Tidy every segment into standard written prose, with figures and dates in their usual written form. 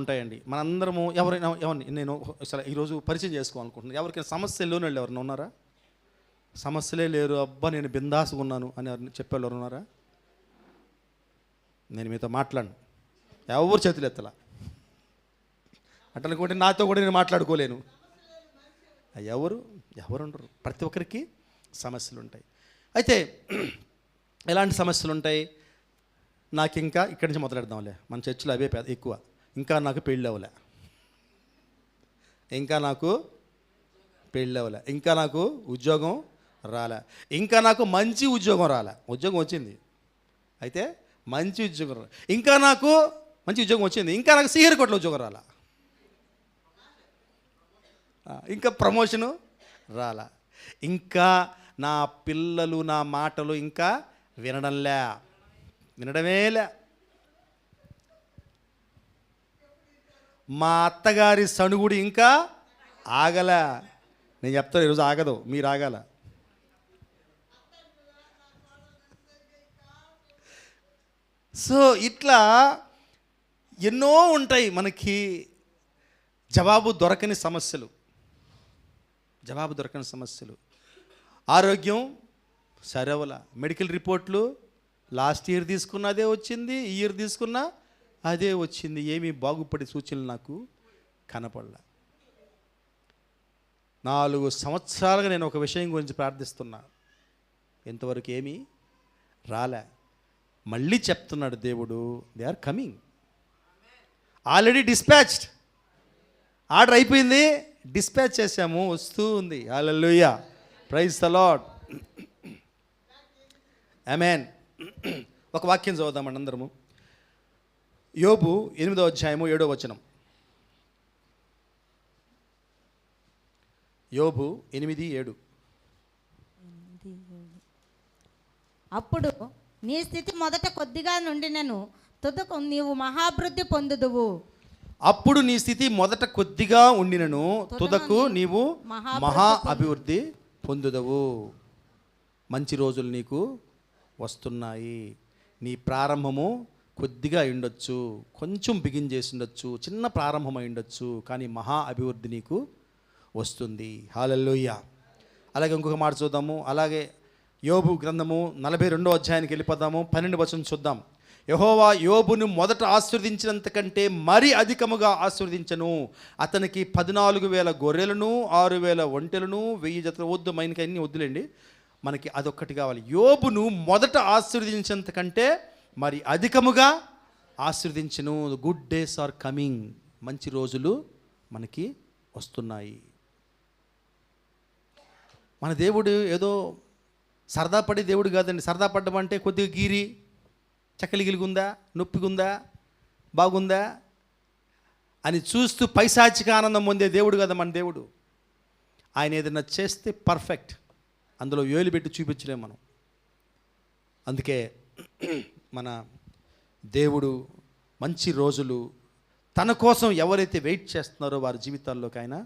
ఉంటాయండి. మనందరము ఎవరిని నేను అసలు ఈరోజు పరిచయం చేసుకోవాలనుకుంటున్నాను. ఎవరికైనా సమస్యలు లేని వాళ్ళు ఎవరైనా ఉన్నారా? సమస్యలే లేరు, అబ్బా నేను బిందాసుగా ఉన్నాను అని చెప్పేవాళ్ళు ఎవరు ఉన్నారా? నేను మీతో మాట్లాడను, ఎవరు చేతులు ఎత్తలా. అట్లనుకుంటే నాతో కూడా నేను మాట్లాడుకోలేను. ఎవరు ఉండరు. ప్రతి ఒక్కరికి సమస్యలు ఉంటాయి. అయితే ఎలాంటి సమస్యలు ఉంటాయి? నాకు ఇంకా ఇక్కడి నుంచి మొదలెడదాంలే, మన చర్చిలో అవే ఎక్కువ. ఇంకా నాకు పెళ్ళి అవ్వలే, ఇంకా నాకు ఉద్యోగం రాలే, ఇంకా నాకు మంచి ఉద్యోగం రాలే. ఉద్యోగం వచ్చింది, అయితే మంచి ఉద్యోగం రాలే. ఇంకా నాకు మంచి ఉద్యోగం వచ్చింది, ఇంకా నాకు శ్రీహరికోటలో ఉద్యోగం రాలే, ఇంకా ప్రమోషను రాలా. ఇంకా నా పిల్లలు నా మాటలు ఇంకా వినడమేలే. మా అత్తగారి సణుగుడి ఇంకా ఆగలే. నేను చెప్తాను, ఈరోజు ఆగదు, మీరు ఆగాల. సో ఇట్లా ఎన్నో ఉంటాయి మనకి జవాబు దొరకని సమస్యలు. ఆరోగ్యం సరవల, మెడికల్ రిపోర్ట్లు లాస్ట్ ఇయర్ తీసుకున్న అదే వచ్చింది, ఈ ఇయర్ తీసుకున్నా అదే వచ్చింది. ఏమీ బాగుపడే సూచనలు నాకు కనపడలే. 4 సంవత్సరాలుగా నేను ఒక విషయం గురించి ప్రార్థిస్తున్నా, ఎంతవరకు ఏమీ రాలే. మళ్ళీ చెప్తున్నాడు దేవుడు, they are coming, already dispatched. Order అయిపోయింది, డిస్పాచ్ చేసాము, వస్తూ ఉంది. Hallelujah, praise the Lord, amen. ఒక వాక్యం చదువుదామండి అందరము. యోబు 8వ అధ్యాయము 7వ వచనం. యోబు 8:7. అప్పుడు నీ స్థితి మొదట కొద్దిగా నుండినను తుదకు నీవు మహాభివృద్ధి పొందుదువు. అప్పుడు నీ స్థితి మొదట కొద్దిగా ఉండినను తుదకు నీవు మహా అభివృద్ధి పొందుదవు. మంచి రోజులు నీకు వస్తున్నాయి. నీ ప్రారంభము కొద్దిగా ఉండొచ్చు, కొంచెం బిగిన్ చేసి ఉండొచ్చు, చిన్న ప్రారంభం అయి ఉండొచ్చు, కానీ మహా అభివృద్ధి నీకు వస్తుంది. హల్లెలూయా. అలాగే ఇంకొక మాట చూద్దాము. అలాగే యోబు గ్రంథము 42వ అధ్యాయానికి వెళ్ళిపోదాము. 12వ వచనం చూద్దాం. యెహోవా యోబును మొదట ఆశీర్వదించినంత కంటే మరి అధికముగా ఆశీర్వదించను. అతనికి 14,000 గొర్రెలను, 6,000 ఒంటెలను, 1000 జతల వద్దు, మైన్కి అన్నీ వద్దులేండి, మనకి అదొక్కటి కావాలి. యోబును మొదట ఆశీర్వదించినంత కంటే మరి అధికముగా ఆశీర్వదించను. Good days are coming. మంచి రోజులు మనకి వస్తున్నాయి. మన దేవుడు ఏదో సరదా పడే దేవుడు కాదండి. సరదా పడ్డం అంటే కొద్దిగా గీరి చక్కలిగిలిగుందా, నొప్పిగుందా, బాగుందా అని చూస్తూ పైశాచిక ఆనందం పొందే దేవుడు కదా మన దేవుడు. ఆయన ఏదైనా చేస్తే పర్ఫెక్ట్, అందులో వేలు పెట్టి చూపించలేం మనం. అందుకే మన దేవుడు మంచి రోజులు తన కోసం ఎవరైతే వెయిట్ చేస్తున్నారో వారి జీవితాల్లోకి ఆయన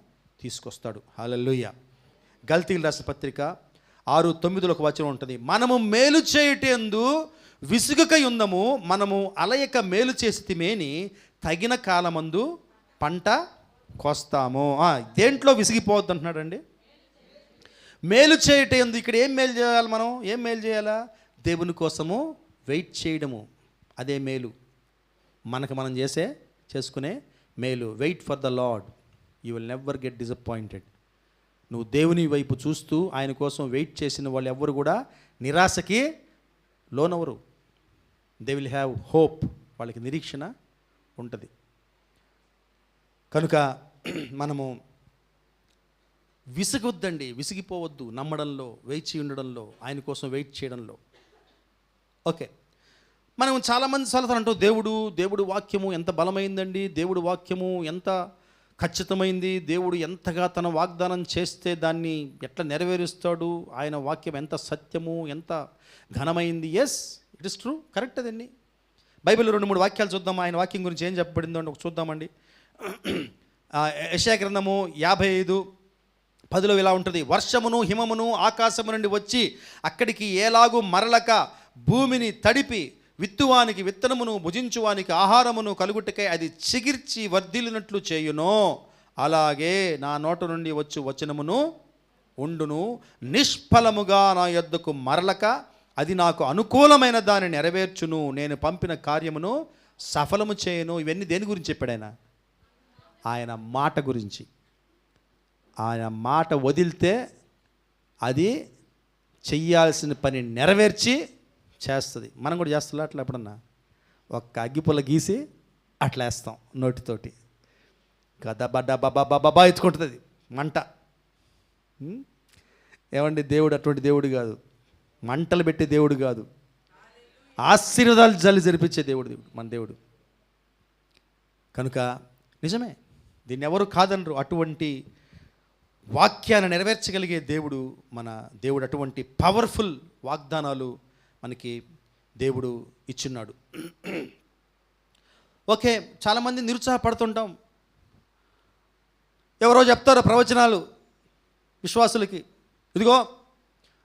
తీసుకొస్తాడు. హల్లెలూయా. గల్తీయులు రాసిన పత్రిక 6:9 ఒక వచనం ఉంటుంది. మనము మేలు చేయుటందు విసుగకై ఉందము, మనము అలయక మేలు చేసితిమేని తగిన కాలమందు పంట కోస్తాము. దేంట్లో విసిగిపోవద్దు అంటున్నాడండి. మేలు చేయుటందు. ఇక్కడ ఏం మేలు చేయాలి? మనం ఏం మేలు చేయాలా? దేవుని కోసము వెయిట్ చేయడము, అదే మేలు. మనం చేసుకునే మేలు. Wait for the Lord, you will never get disappointed. నువ్వు దేవుని వైపు చూస్తూ ఆయన కోసం వెయిట్ చేసిన వాళ్ళు ఎవ్వరు కూడా నిరాశకి లోనవరు. They will have hope. వాళ్ళకి నిరీక్షణ ఉంటుంది. కనుక మనము విసుగొద్దండి, విసిగిపోవద్దు. నమ్మడంలో, వేచి ఉండడంలో, ఆయన కోసం వెయిట్ చేయడంలో. ఓకే, మనం చాలామంది సలహాలు అంటూ దేవుడు వాక్యము ఎంత బలమైందండి, దేవుడు వాక్యము ఎంత ఖచ్చితమైంది, దేవుడు ఎంతగా తన వాగ్దానం చేస్తే దాన్ని ఎట్లా నెరవేరుస్తాడు, ఆయన వాక్యం ఎంత సత్యము, ఎంత ఘనమైంది. Yes, it is true, correct అదండి. బైబిల్లో 2-3 వాక్యాలు చూద్దాం. ఆయన వాక్యం గురించి ఏం చెప్పబడిందో ఒక చూద్దామండి. యెషయా గ్రంథము 55:10 ఇలా ఉంటుంది. వర్షమును హిమమును ఆకాశము నుండి వచ్చి అక్కడికి ఏలాగు మరలక భూమిని తడిపి విత్తువానికి విత్తనమును, భుజించువానికి ఆహారమును కలుగుటకై అది చిగిర్చి వర్ధిల్లినట్లు చేయునో, అలాగే నా నోట నుండి వచ్చు వచనమును ఉండును. నిష్ఫలముగా నా యొద్దకు మరలక అది నాకు అనుకూలమైన దాన్ని నెరవేర్చును. నేను పంపిన కార్యమును సఫలము చేయను. ఇవన్నీ దేని గురించి చెప్పాడు ఆయన? ఆయన మాట గురించి. ఆయన మాట వదిలితే అది చెయ్యాల్సిన పని నెరవేర్చి చేస్తుంది. మనం కూడా చేస్తా అట్లా ఎప్పుడన్నా ఒక్క అగ్గిపుల్ల గీసి అట్లా వేస్తాం నోటితోటి, గదబా ఎత్తుకుంటుంది మంట. ఏమండి, దేవుడు అటువంటి దేవుడు కాదు, మంటలు పెట్టే దేవుడు కాదు, ఆశీర్వాదాలు జల్లి జరిపించే దేవుడు మన దేవుడు. కనుక నిజమే, దీన్ని ఎవరు కాదనరు. అటువంటి వాక్యాన్ని నెరవేర్చగలిగే దేవుడు మన దేవుడు. అటువంటి పవర్ఫుల్ వాగ్దానాలు మనకి దేవుడు ఇచ్చున్నాడు. ఓకే, చాలామంది నిరుత్సాహపడుతుంటాం. ఎవరో చెప్తారు ప్రవచనాలు విశ్వాసులకి, ఇదిగో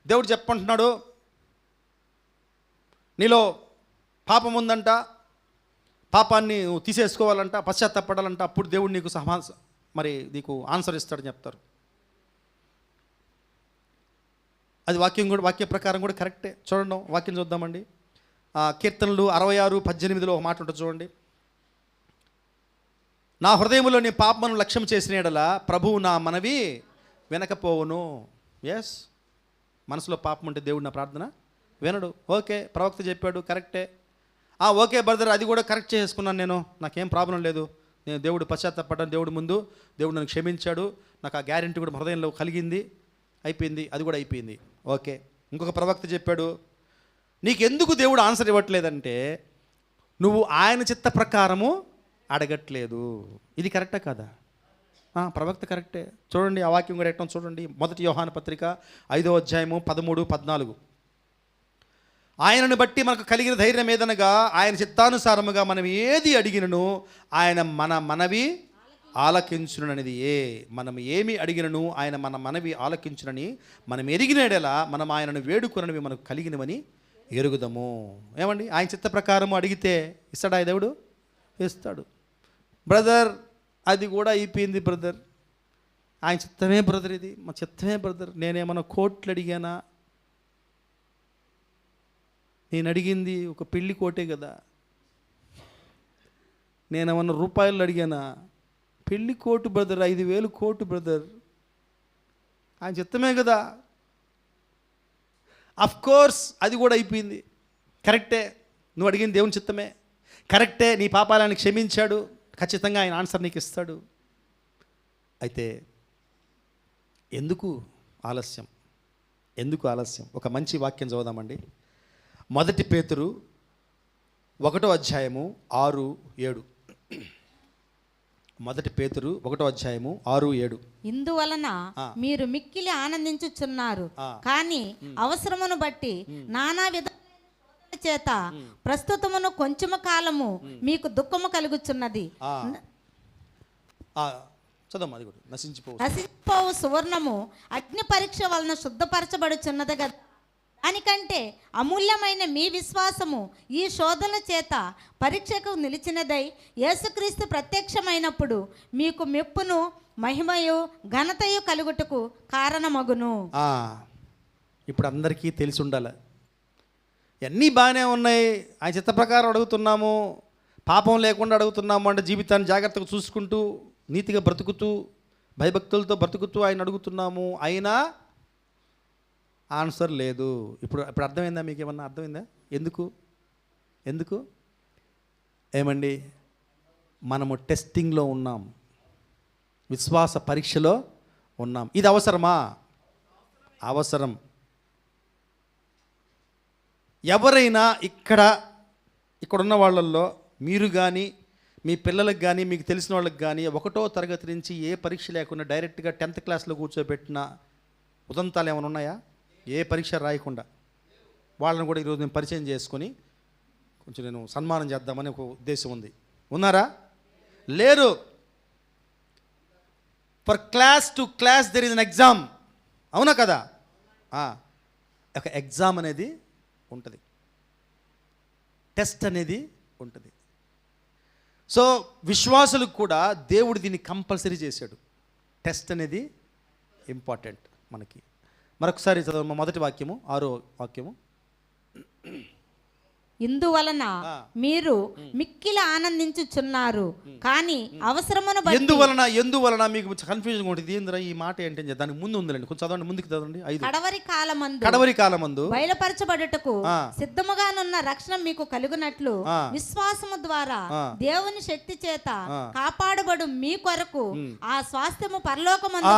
దేవుడు చెప్పంటున్నాడు, నీలో పాపం ఉందంట, పాపాన్ని నువ్వు తీసేసుకోవాలంట, పశ్చాత్తాపడాలంట, అప్పుడు దేవుడు నీకు నీకు ఆన్సర్ ఇస్తాడని చెప్తారు. అది వాక్య ప్రకారం కూడా కరెక్టే. చూడండి, వాక్యం చూద్దామండి. కీర్తనలు 66:18 ఒక మాట ఉంటుంది చూడండి. నా హృదయంలో నీ పాపమును లక్ష్యం చేసిన యెడల ప్రభువు నా మనవి వినకపోవును. ఎస్, మనసులో పాపం ఉంటే దేవుడు నా ప్రార్థన వినడు. ఓకే, ప్రవక్త చెప్పాడు, కరెక్టే. ఓకే బ్రదర్, అది కూడా కరెక్ట్ చేసుకున్నాను నేను, నాకేం ప్రాబ్లం లేదు. నేను దేవుడు పశ్చాత్తాపడ్డాను, దేవుడు ముందు దేవుడు నన్ను క్షమించాడు, నాకు ఆ గ్యారెంటీ కూడా హృదయంలో కలిగింది, అయిపోయింది, అది కూడా అయిపోయింది. ఓకే, ఇంకొక ప్రవక్త చెప్పాడు, నీకెందుకు దేవుడు ఆన్సర్ ఇవ్వట్లేదంటే నువ్వు ఆయన చిత్త ప్రకారము అడగట్లేదు. ఇది కరెక్టా కాదా? ప్రవక్త కరెక్టే. చూడండి, ఆ వాక్యం కూడా ఎట్టం చూడండి. 1 యోహాను పత్రిక 5వ అధ్యాయము 13-14. ఆయనను బట్టి మనకు కలిగిన ధైర్యం ఏదనగా ఆయన చిత్తానుసారముగా మనం ఏది అడిగినను ఆయన మన మనవి ఆలకించుననిది. మనం ఏమి అడిగినను ఆయన మన మనవి ఆలకించునని మనం ఎరిగినడలా మనం ఆయనను వేడుకొననివి మనకు కలిగినవని ఎరుగుదము. ఏమండి, ఆయన చిత్త ప్రకారము అడిగితే ఇస్తాడా దేవుడు? ఇస్తాడు. బ్రదర్, అది కూడా అయిపోయింది బ్రదర్, ఆయన చిత్తమే బ్రదర్, ఇది మా చిత్తమే బ్రదర్. నేనేమన్నా కోట్లు అడిగానా? నేను అడిగింది ఒక పెళ్లి కోటే కదా. నేనేమన్నా రూపాయలు అడిగానా? పెళ్లి కోటు బ్రదర్, 5,000 కోటు బ్రదర్, ఆయన చిత్తమే కదా. అఫ్ కోర్స్ అది కూడా అయిపోయింది, కరెక్టే. నువ్వు అడిగింది దేవుని చిత్తమే, కరెక్టే. నీ పాపాలను క్షమించాడు, ఖచ్చితంగా ఆయన ఆన్సర్ నీకు ఇస్తాడు. అయితే ఎందుకు ఆలస్యం? ఎందుకు ఆలస్యం? ఒక మంచి వాక్యం చదువుదామండి. 1 పేతురు 1వ అధ్యాయము 6-7. 1 పేతురు 1వ అధ్యాయము 6-7. ఇందువలన మీరు మిక్కిలి ఆనందించుచున్నారు, కానీ అవసరమును బట్టి నానా విధ చేత ప్రస్తుతమును కొంచెము కాలము మీకు దుఃఖము కలుగుచున్నది. నశించిపోవు సువర్ణము అగ్ని పరీక్ష వలన శుద్ధపరచబడుచున్నది కదా. దానికంటే అమూల్యమైన మీ విశ్వాసము ఈ శోధన చేత పరీక్షకు నిలిచినదై యేసుక్రీస్తు ప్రత్యక్షమైనప్పుడు మీకు మెప్పును మహిమయు ఘనతయు కలుగుటకు కారణమగును. ఇప్పుడు అందరికీ తెలిసి ఉండాలి, అన్నీ బాగానే ఉన్నాయి, ఆయన చిత్త ప్రకారం అడుగుతున్నాము, పాపం లేకుండా అడుగుతున్నాము అంటే జీవితాన్ని జాగ్రత్తగా చూసుకుంటూ నీతిగా బ్రతుకుతూ భయభక్తులతో బ్రతుకుతూ ఆయన అడుగుతున్నాము, అయినా ఆన్సర్ లేదు. ఇప్పుడు అర్థమైందా? మీకు ఏమన్నా అర్థమైందా? ఎందుకు ఏమండి, మనము టెస్టింగ్లో ఉన్నాం, విశ్వాస పరీక్షలో ఉన్నాం. ఇది అవసరమా? అవసరం. ఎవరైనా ఇక్కడున్న వాళ్ళల్లో మీరు కానీ మీ పిల్లలకు కానీ మీకు తెలిసిన వాళ్ళకి కానీ 1వ తరగతి నుంచి ఏ పరీక్ష లేకుండా డైరెక్ట్గా 10th క్లాస్లో కూర్చోబెట్టిన ఉదంతాలు ఏమైనా ఉన్నాయా? ఏ పరీక్ష రాయకుండా వాళ్ళని కూడా ఈరోజు నేను పరిచయం చేసుకొని కొంచెం నేను సన్మానం చేద్దామని ఒక ఉద్దేశం ఉంది. ఉన్నారా? లేరు. For class to class there is an exam. అవునా కదా? ఒక ఎగ్జామ్ అనేది ఉంటుంది. టెస్ట్ అనేది ఉంటుంది. సో విశ్వాసులకు కూడా దేవుడు దీన్ని కంపల్సరీ చేశాడు. టెస్ట్ అనేది ఇంపార్టెంట్ మనకి. మరొకసారి చదవ మొదటి వాక్యము 6వ వాక్యము. ఇందువలన మీరు మిక్కిలి ఆనందించుచున్నారు, కానీ అవసరమును బట్టి. ఎందువలన మీకు కన్ఫ్యూజన్ ఉంటుంది. ఏందిరా ఈ మాట ఏంటంటే దానికి ముందు ఉందండి, కొంచెం చదవండి, ముందుకు చదవండి. 5 కడవరి కాలమందు బయలుపరచబడుటకు సిద్ధముగానున్న రక్షణ మీకు కలుగునట్లు విశ్వాసము ద్వారా దేవుని శక్తి చేత కాపాడబడు మీ కొరకు ఆ స్వాస్థ్యము పరలోకమందు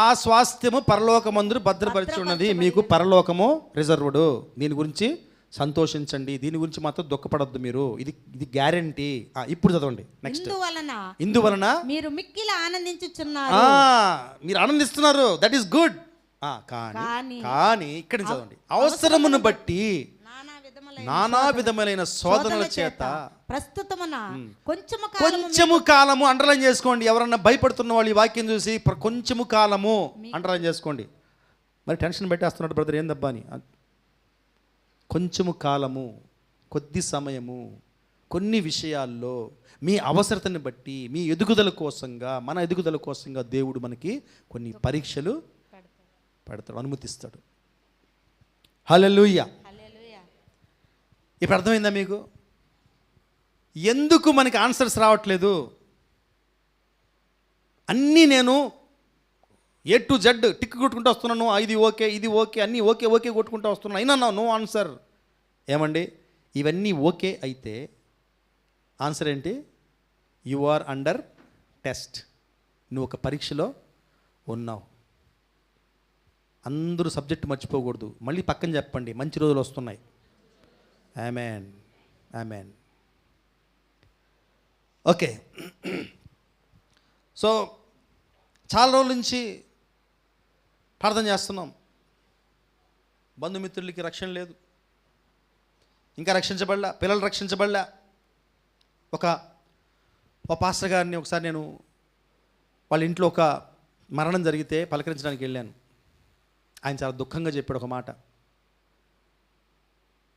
ఆ స్వాస్థ్యము పరలోకమందు భద్రపరిచి ఉన్నది. మీకు పరలోకము రిజర్వ్డ్. దీని గురించి సంతోషించండి, దీని గురించి మాత్రం దుఃఖపడద్దు మీరు. ఇది గ్యారంటీ. ఇప్పుడు చదవండి నెక్స్ట్. ఇందువలన మీరు మిక్కిలి ఆనందించుచున్నారు. మీరు ఆనందిస్తున్నారు, దట్ ఈస్ గుడ్. కానీ ఇక్కడ చదవండి. అవసరమును బట్టి నానా విధములైన శోధనల చేత ప్రస్తుతమున కొంచెము కాలము అండర్లైన్ చేసుకోండి. ఎవరన్నా భయపడుతున్న వాళ్ళు ఈ వాక్యం చూసి కొంచెము కాలము అండర్లైన్ చేసుకోండి. మరి టెన్షన్ పెట్టేస్తున్నాడు బ్రదర్, ఏందబ్బా అని. కొంచెము కాలము, కొద్ది సమయము, కొన్ని విషయాల్లో మీ అవసరతని బట్టి, మీ ఎదుగుదల కోసంగా, మన ఎదుగుదల కోసంగా దేవుడు మనకి కొన్ని పరీక్షలు పెడతాడు, అనుమతిస్తాడు. హల్లెలూయా. ఇప్పుడు అర్థమైందా మీకు ఎందుకు మనకి ఆన్సర్స్ రావట్లేదు? అన్నీ నేను A to Z టిక్ కొట్టుకుంటూ వస్తున్నాను. ఇది ఓకే, ఇది ఓకే, అన్నీ ఓకే ఓకే కొట్టుకుంటూ వస్తున్నాను, అయినా నో ఆన్సర్. ఏమండి, ఇవన్నీ ఓకే అయితే ఆన్సర్ ఏంటి? You are under test. నువ్వు ఒక పరీక్షలో ఉన్నావు. అందరూ సబ్జెక్ట్ మర్చిపోకూడదు. మళ్ళీ పక్కన చెప్పండి, మంచి రోజులు వస్తున్నాయి. Amen, amen. ఓకే. సో చాలా రోజుల నుంచి ప్రార్థన చేస్తున్నాం. బంధుమిత్రులకి రక్షణ లేదు, ఇంకా రక్షించబడలా, పిల్లలు రక్షించబడలా. ఒక పాస్టర్ గారిని ఒకసారి నేను వాళ్ళ ఇంట్లో ఒక మరణం జరిగితే పలకరించడానికి వెళ్ళాను. ఆయన చాలా దుఃఖంగా చెప్పాడు ఒక మాట.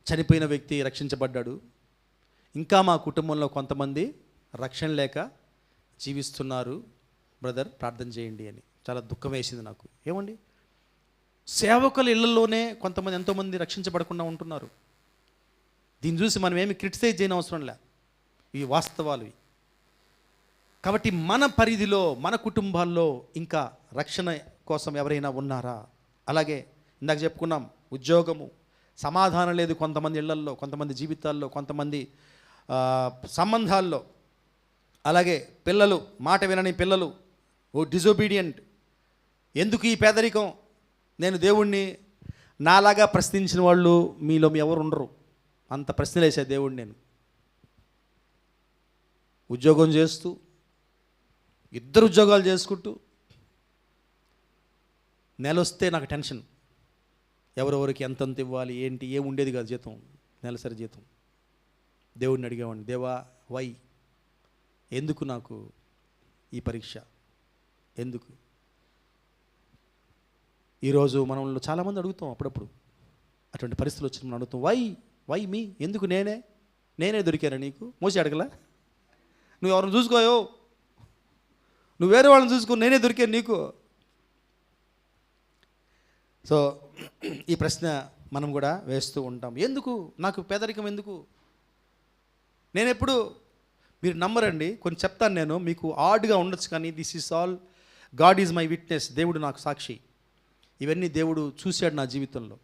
చనిపోయిన వ్యక్తి రక్షించబడ్డాడు, ఇంకా మా కుటుంబంలో కొంతమంది రక్షణ లేక జీవిస్తున్నారు బ్రదర్, ప్రార్థన చేయండి అని. చాలా దుఃఖం వేసింది నాకు. ఏమండి, సేవకుల ఇళ్లలోనే కొంతమంది ఎంతోమంది రక్షించబడకుండా ఉంటున్నారు. దీన్ని చూసి మనం ఏమి క్రిటిసైజ్ చేయని అవసరం లే, ఇవి వాస్తవాలు. కాబట్టి మన పరిధిలో, మన కుటుంబాల్లో ఇంకా రక్షణ కోసం ఎవరైనా ఉన్నారా? అలాగే ఇందాక చెప్పుకున్నాం, ఉద్యోగము, సమాధానం లేదు కొంతమంది ఇళ్లల్లో, కొంతమంది జీవితాల్లో, కొంతమంది సంబంధాల్లో. అలాగే పిల్లలు, మాట వినని పిల్లలు, డిజోబీడియంట్. ఎందుకు ఈ పేదరికం? నేను దేవుణ్ణి నాలాగా ప్రశ్నించిన వాళ్ళు మీలో ఎవరు ఉండరు. అంత ప్రశ్నలు వేసే దేవుడు నేను. ఉద్యోగం చేస్తూ, 2 ఉద్యోగాలు చేసుకుంటూ, నెల వస్తే నాకు టెన్షన్. ఎవరెవరికి ఎంతంత ఇవ్వాలి, ఏంటి, ఏం ఉండేది కాదు జీతం, నెలసరి జీతం. దేవుడిని అడిగేవాడిని, దేవా వై, ఎందుకు నాకు ఈ పరీక్ష, ఎందుకు? ఈరోజు మనల్ని చాలామంది అడుగుతాం అప్పుడప్పుడు, అటువంటి పరిస్థితులు వచ్చి మనం అడుగుతాం, వై మీ, ఎందుకు నేనే దొరికానా నీకు? మోసి అడగలా? నువ్వు ఎవరిని చూసుకోయో, నువ్వు వేరే వాళ్ళని చూసుకో, నేనే దొరికాను నీకు. సో ఈ ప్రశ్న మనం కూడా వేస్తూ ఉంటాం. ఎందుకు నాకు పేదరికం, ఎందుకు? నేను ఎప్పుడు, మీరు నమ్మరండి, కొన్ని చెప్తాను నేను, మీకు ఆడ్గా ఉండొచ్చు, కానీ this is all God is my witness. దేవుడు నాకు సాక్షి. ఇవన్నీ దేవుడు చూశాడు నా జీవితంలో.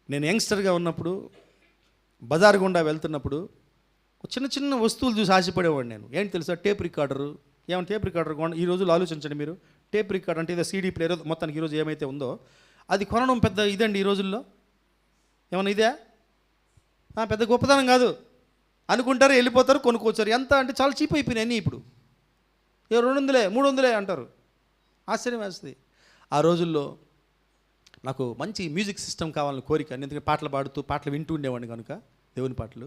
నేను యంగ్స్టర్గా ఉన్నప్పుడు బజార్ గుండా వెళ్తున్నప్పుడు చిన్న చిన్న వస్తువులు చూసి ఆశపడేవాడు నేను. ఏంటి తెలుసా? Tape recorder. ఏమన్నా టేప్ రికార్డర్ కొన, ఈ రోజులు ఆలోచించండి మీరు. టేప్ రికార్డర్ అంటే ఏదో సీడీ ప్లేయర్ మొత్తానికి ఈరోజు ఏమైతే ఉందో అది కొనడం పెద్ద ఇదండి ఈ రోజుల్లో. ఏమన్నా ఇదే పెద్ద గొప్పతనం కాదు అనుకుంటారు, వెళ్ళిపోతారు, కొనుక్కొచ్చారు. ఎంత అంటే చాలా చీప్ అయిపోయినాయి అన్నీ. ఇప్పుడు 200 300 అంటారు. ఆశ్చర్యం వేస్తుంది. ఆ రోజుల్లో నాకు మంచి మ్యూజిక్ సిస్టమ్ కావాలని కోరిక. ఎందుకంటే పాటలు పాడుతూ పాటలు వింటూ ఉండేవాడిని కనుక, దేవుని పాటలు.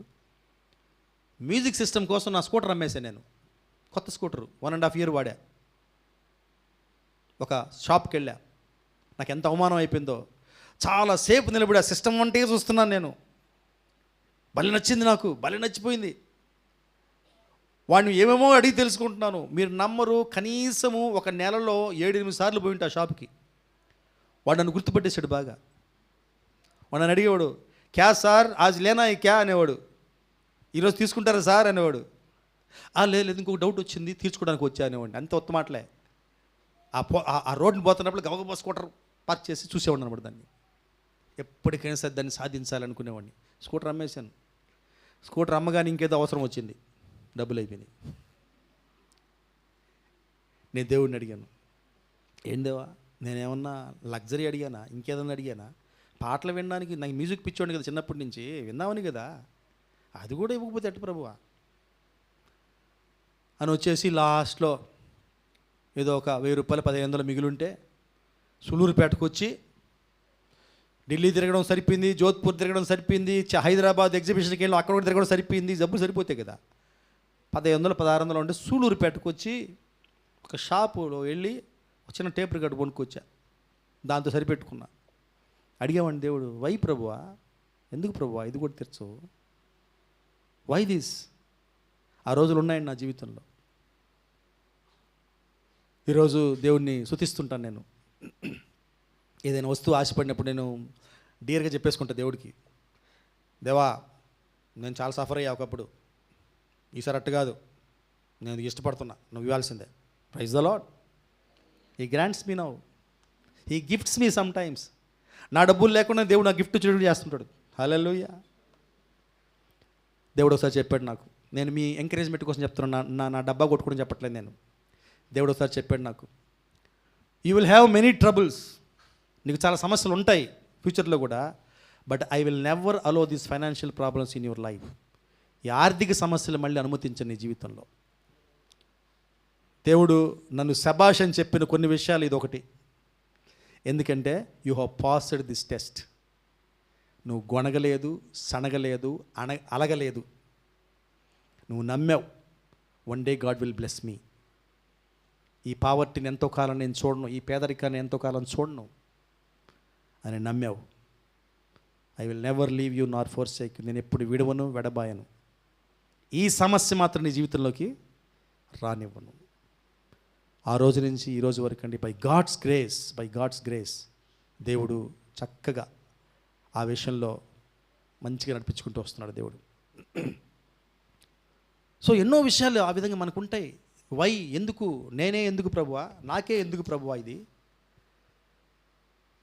మ్యూజిక్ సిస్టమ్ కోసం నా స్కూటర్ అమ్మేశాను నేను. కొత్త స్కూటరు 1.5 year వాడా. ఒక షాప్కి వెళ్ళా, నాకు ఎంత అవమానం అయిపోయిందో. చాలాసేపు నిలబడి ఆ సిస్టమ్ వంటే చూస్తున్నాను నేను. భలే నచ్చింది, నాకు భలే నచ్చిపోయింది. వాడిని ఏమేమో అడిగి తెలుసుకుంటున్నాను. మీరు నమ్మరు, కనీసము ఒక నెలలో 7-8 సార్లు పోయింటే ఆ షాప్కి. వాడు నన్ను గుర్తుపట్టేశాడు బాగా. వాడు నన్ను అడిగేవాడు, క్యా సార్ ఆజ్ లేనా ఈ క్యా అనేవాడు. ఈరోజు తీసుకుంటారా సార్ అనేవాడు. లేదు ఇంకొక డౌట్ వచ్చింది తీర్చుకోవడానికి వచ్చా అనేవాడిని. అంత ఉత్త మాటలే. ఆ రోడ్ని పోతున్నప్పుడు గబగబా స్కూటర్ పార్క్ చేసి చూసేవాడిని అనమాట దాన్ని. ఎప్పటికైనా సరే దాన్ని సాధించాలనుకునేవాడిని. స్కూటర్ అమ్మేశాను. స్కూటర్ అమ్మగానే ఇంకేదో అవసరం వచ్చింది, డబ్బులు అయిపోయినాయి. నేను దేవుడిని అడిగాను, ఏం దేవా నేనేమన్నా లగ్జరీ అడిగానా, ఇంకేదన్నా అడిగానా? పాటలు వినడానికి నాకు మ్యూజిక్ పిచ్చోండి కదా చిన్నప్పటి నుంచి, విన్నామని కదా, అది కూడా ఇవ్వకపోతే ఎట్టు ప్రభువా అని వచ్చేసి లాస్ట్లో ఏదో ఒక 1000 రూపాయలు 1500 మిగిలింటే సులూరుపేటకు వచ్చి ఢిల్లీ తిరగడం సరిపోయింది, జోధ్పూర్ తిరగడం సరిపోయింది, హైదరాబాద్ ఎగ్జిబిషన్కి వెళ్ళి అక్కడ కూడా తిరగడం సరిపోయింది. జబ్బులు సరిపోతాయి కదా. 1500 1600 ఉంటే సూలూరుపేటకు వచ్చి ఒక షాపులో వెళ్ళి ఒక చిన్న టేప్ రికార్డు కొనుక్కొచ్చా. దాంతో సరిపెట్టుకున్నా. అడిగామండి దేవుడు, వై ప్రభువా, ఎందుకు ప్రభువా ఇది కూడా తెచ్చవు, వై దిస్? ఆ రోజులు ఉన్నాయండి నా జీవితంలో. ఈరోజు దేవుణ్ణి స్తుతిస్తుంటాను నేను. ఏదైనా వస్తువు ఆశపడినప్పుడు నేను డీర్గా చెప్పేసుకుంటా దేవుడికి, దేవా నేను చాలా సఫర్ అయ్యా ఒకప్పుడు, ఈసారి అట్టు కాదు, నేను ఇష్టపడుతున్నా, నువ్వు ఇవ్వాల్సిందే. Praise the Lord. He grants me now, he gifts me sometimes. నా డబ్బులు లేకుండా దేవుడు నా గిఫ్ట్ చూడు చేస్తుంటాడు. హల్లెలూయా. దేవుడు ఒకసారి చెప్పాడు నాకు, నేను మీ ఎంకరేజ్మెంట్ కోసం చెప్తున్నాను, నా డబ్బా కొట్టుకోవడం చెప్పట్లేదు నేను. దేవుడు ఒకసారి చెప్పాడు నాకు, you will have many troubles, నీకు చాలా సమస్యలు ఉంటాయి ఫ్యూచర్లో కూడా, but I will never allow this financial problems in your life. ఈ ఆర్థిక సమస్యలు మళ్ళీ అనుమతించను నీ జీవితంలో. దేవుడు నన్ను శబాష్ అని చెప్పిన కొన్ని విషయాలు ఇదొకటి. ఎందుకంటే you have passed this test. నువ్వు గొనగలేదు, సనగలేదు, అలగలేదు, నువ్వు నమ్మావు, one day God will bless me. ఈ పావర్టీని ఎంతో కాలం నేను చూడను, ఈ పేదరికాన్ని ఎంతో కాలం చూడను అని నమ్మావు. I will never leave you nor forsake, నేను ఎప్పుడు విడవను, వెడబాయను. ఈ సమస్య మాత్రం నీ జీవితంలోకి రానివ్వను. ఆ రోజు నుంచి ఈ రోజు వరకు అండి, బై గాడ్స్ గ్రేస్ దేవుడు చక్కగా ఆ విషయంలో మంచిగా నడిపించుకుంటూ వస్తున్నాడు దేవుడు. సో ఎన్నో విషయాలు ఆ విధంగా మనకు ఉంటాయి. వై, ఎందుకు, నేనే ఎందుకు ప్రభువా, నాకే ఎందుకు ప్రభువా ఇది?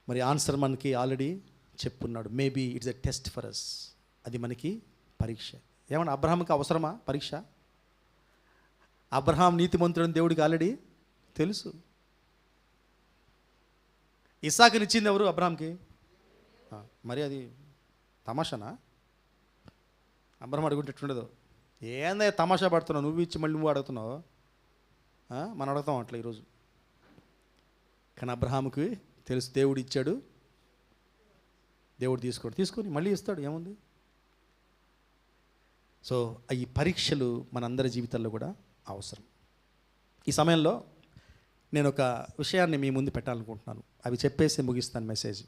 మరి ఆన్సర్ మనకి ఆల్రెడీ చెప్పున్నాడు. Maybe it's a test for us. అది మనకి పరీక్ష. ఏమన్నా అబ్రహాంకి అవసరమా పరీక్ష? అబ్రహాం నీతిమంతుడని దేవుడికి ఆల్రెడీ తెలుసు. ఇస్సాకుని ఇచ్చింది ఎవరు అబ్రహాంకి? మరి అది తమాషానా? అబ్రహాం అడుగుంటేట్టుండదు. ఏందా తమాషా పడుతున్నావు, నువ్వు ఇచ్చి మళ్ళీ నువ్వు అడుగుతున్నావు, మనం అడుగుతాం అట్లా ఈరోజు. కానీ అబ్రహాముకి తెలుసు, దేవుడు ఇచ్చాడు, దేవుడు తీసుకొని మళ్ళీ ఇస్తాడు, ఏముంది? సో ఈ పరీక్షలు మనందరి జీవితాల్లో కూడా అవసరం. ఈ సమయంలో నేను ఒక విషయాన్ని మీ ముందు పెట్టాలనుకుంటున్నాను. అవి చెప్పేసి ముగిస్తాను మెసేజ్.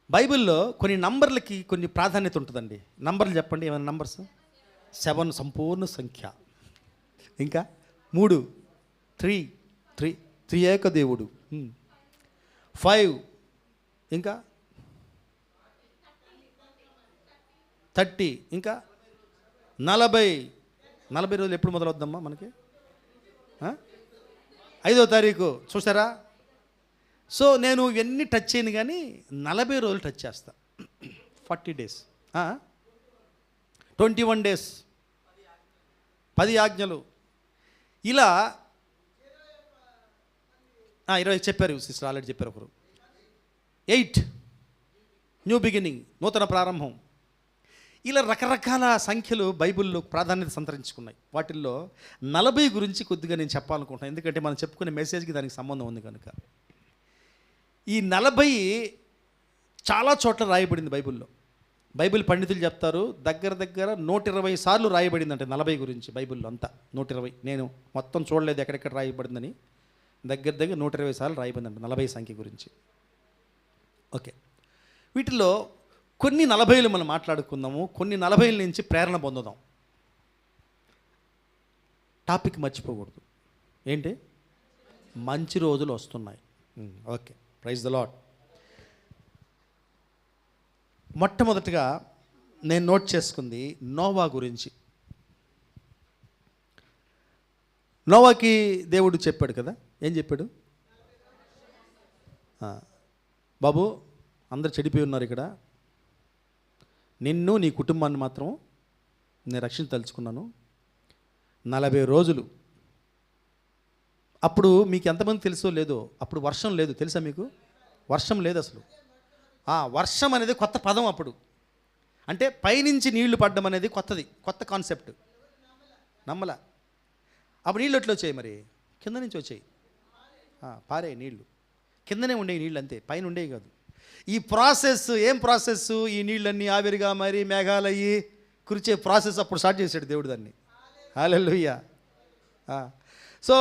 బైబిల్లో కొన్ని నంబర్లకి కొన్ని ప్రాధాన్యత ఉంటుందండి. నంబర్లు చెప్పండి, ఏమైనా నంబర్స్? 7 సంపూర్ణ సంఖ్య. ఇంకా 3 3 ఏక దేవుడు. 5 ఇంకా 30 ఇంకా 40 రోజులు ఎప్పుడు మొదలవుద్దమ్మా మనకి? 5వ తారీఖు. చూసారా? సో నేను ఇవన్నీ టచ్ చేయను, కానీ 40 రోజులు టచ్ చేస్తా. 40 days, 21 days, 10 ఆజ్ఞలు. ఇలా 20 చెప్పారు సిస్టర్, ఆల్రెడీ చెప్పారు ఒకరు. 8 న్యూ బిగినింగ్, నూతన ప్రారంభం. ఇలా రకరకాల సంఖ్యలు బైబిల్లో ప్రాధాన్యత సంతరించుకున్నాయి. వాటిల్లో 40 గురించి కొద్దిగా నేను చెప్పాలనుకుంటున్నాను, ఎందుకంటే మనం చెప్పుకునే మెసేజ్కి దానికి సంబంధం ఉంది కనుక. ఈ 40 చాలా చోట్ల రాయబడింది బైబిల్లో. బైబిల్ పండితులు చెప్తారు దగ్గర 120 సార్లు రాయబడిందంటే 40 గురించి బైబిల్లో అంతా. 120, నేను మొత్తం చూడలేదు ఎక్కడెక్కడ రాయబడిందని. దగ్గర 120 సార్లు రాయబడిందంట 40 సంఖ్య గురించి. ఓకే, వీటిలో కొన్ని 40లు మనం మాట్లాడుకుందాము, కొన్ని 40ల నుంచి ప్రేరణ పొందుదాం. టాపిక్ మర్చిపోకూడదు. ఏంటి? మంచి రోజులు వస్తున్నాయి. Okay, praise the Lord. మొట్టమొదటిగా నేను నోట్ చేసుకుంది నోవా గురించి. నోవాకి దేవుడు చెప్పాడు కదా, ఏం చెప్పాడు? బాబు, అందరు చెడిపోయి ఉన్నారు ఇక్కడ, నిన్ను నీ కుటుంబాన్ని మాత్రం నేను రక్షించదలుచుకున్నాను. 40 రోజులు. అప్పుడు మీకు ఎంతమంది తెలుసో లేదో, అప్పుడు వర్షం లేదు, తెలుసా మీకు? వర్షం లేదు అసలు. వర్షం అనేది కొత్త పదం అప్పుడు. అంటే పైనుంచి నీళ్లు పడ్డం అనేది కొత్తది, కొత్త కాన్సెప్ట్. నమ్మలా. అప్పుడు నీళ్ళు ఎట్లా వచ్చాయి? మరి కింద నుంచి వచ్చాయి, పారే నీళ్ళు. కిందనే ఉండేవి నీళ్ళు, అంతే, పైన ఉండేవి కాదు. ఈ ప్రాసెస్ ఏం ప్రాసెస్? ఈ నీళ్ళన్నీ ఆవిరిగా మరి మేఘాలయ్యి కురిచే ప్రాసెస్ అప్పుడు స్టార్ట్ చేశాడు దేవుడు దాన్ని. హల్లెలూయా. సో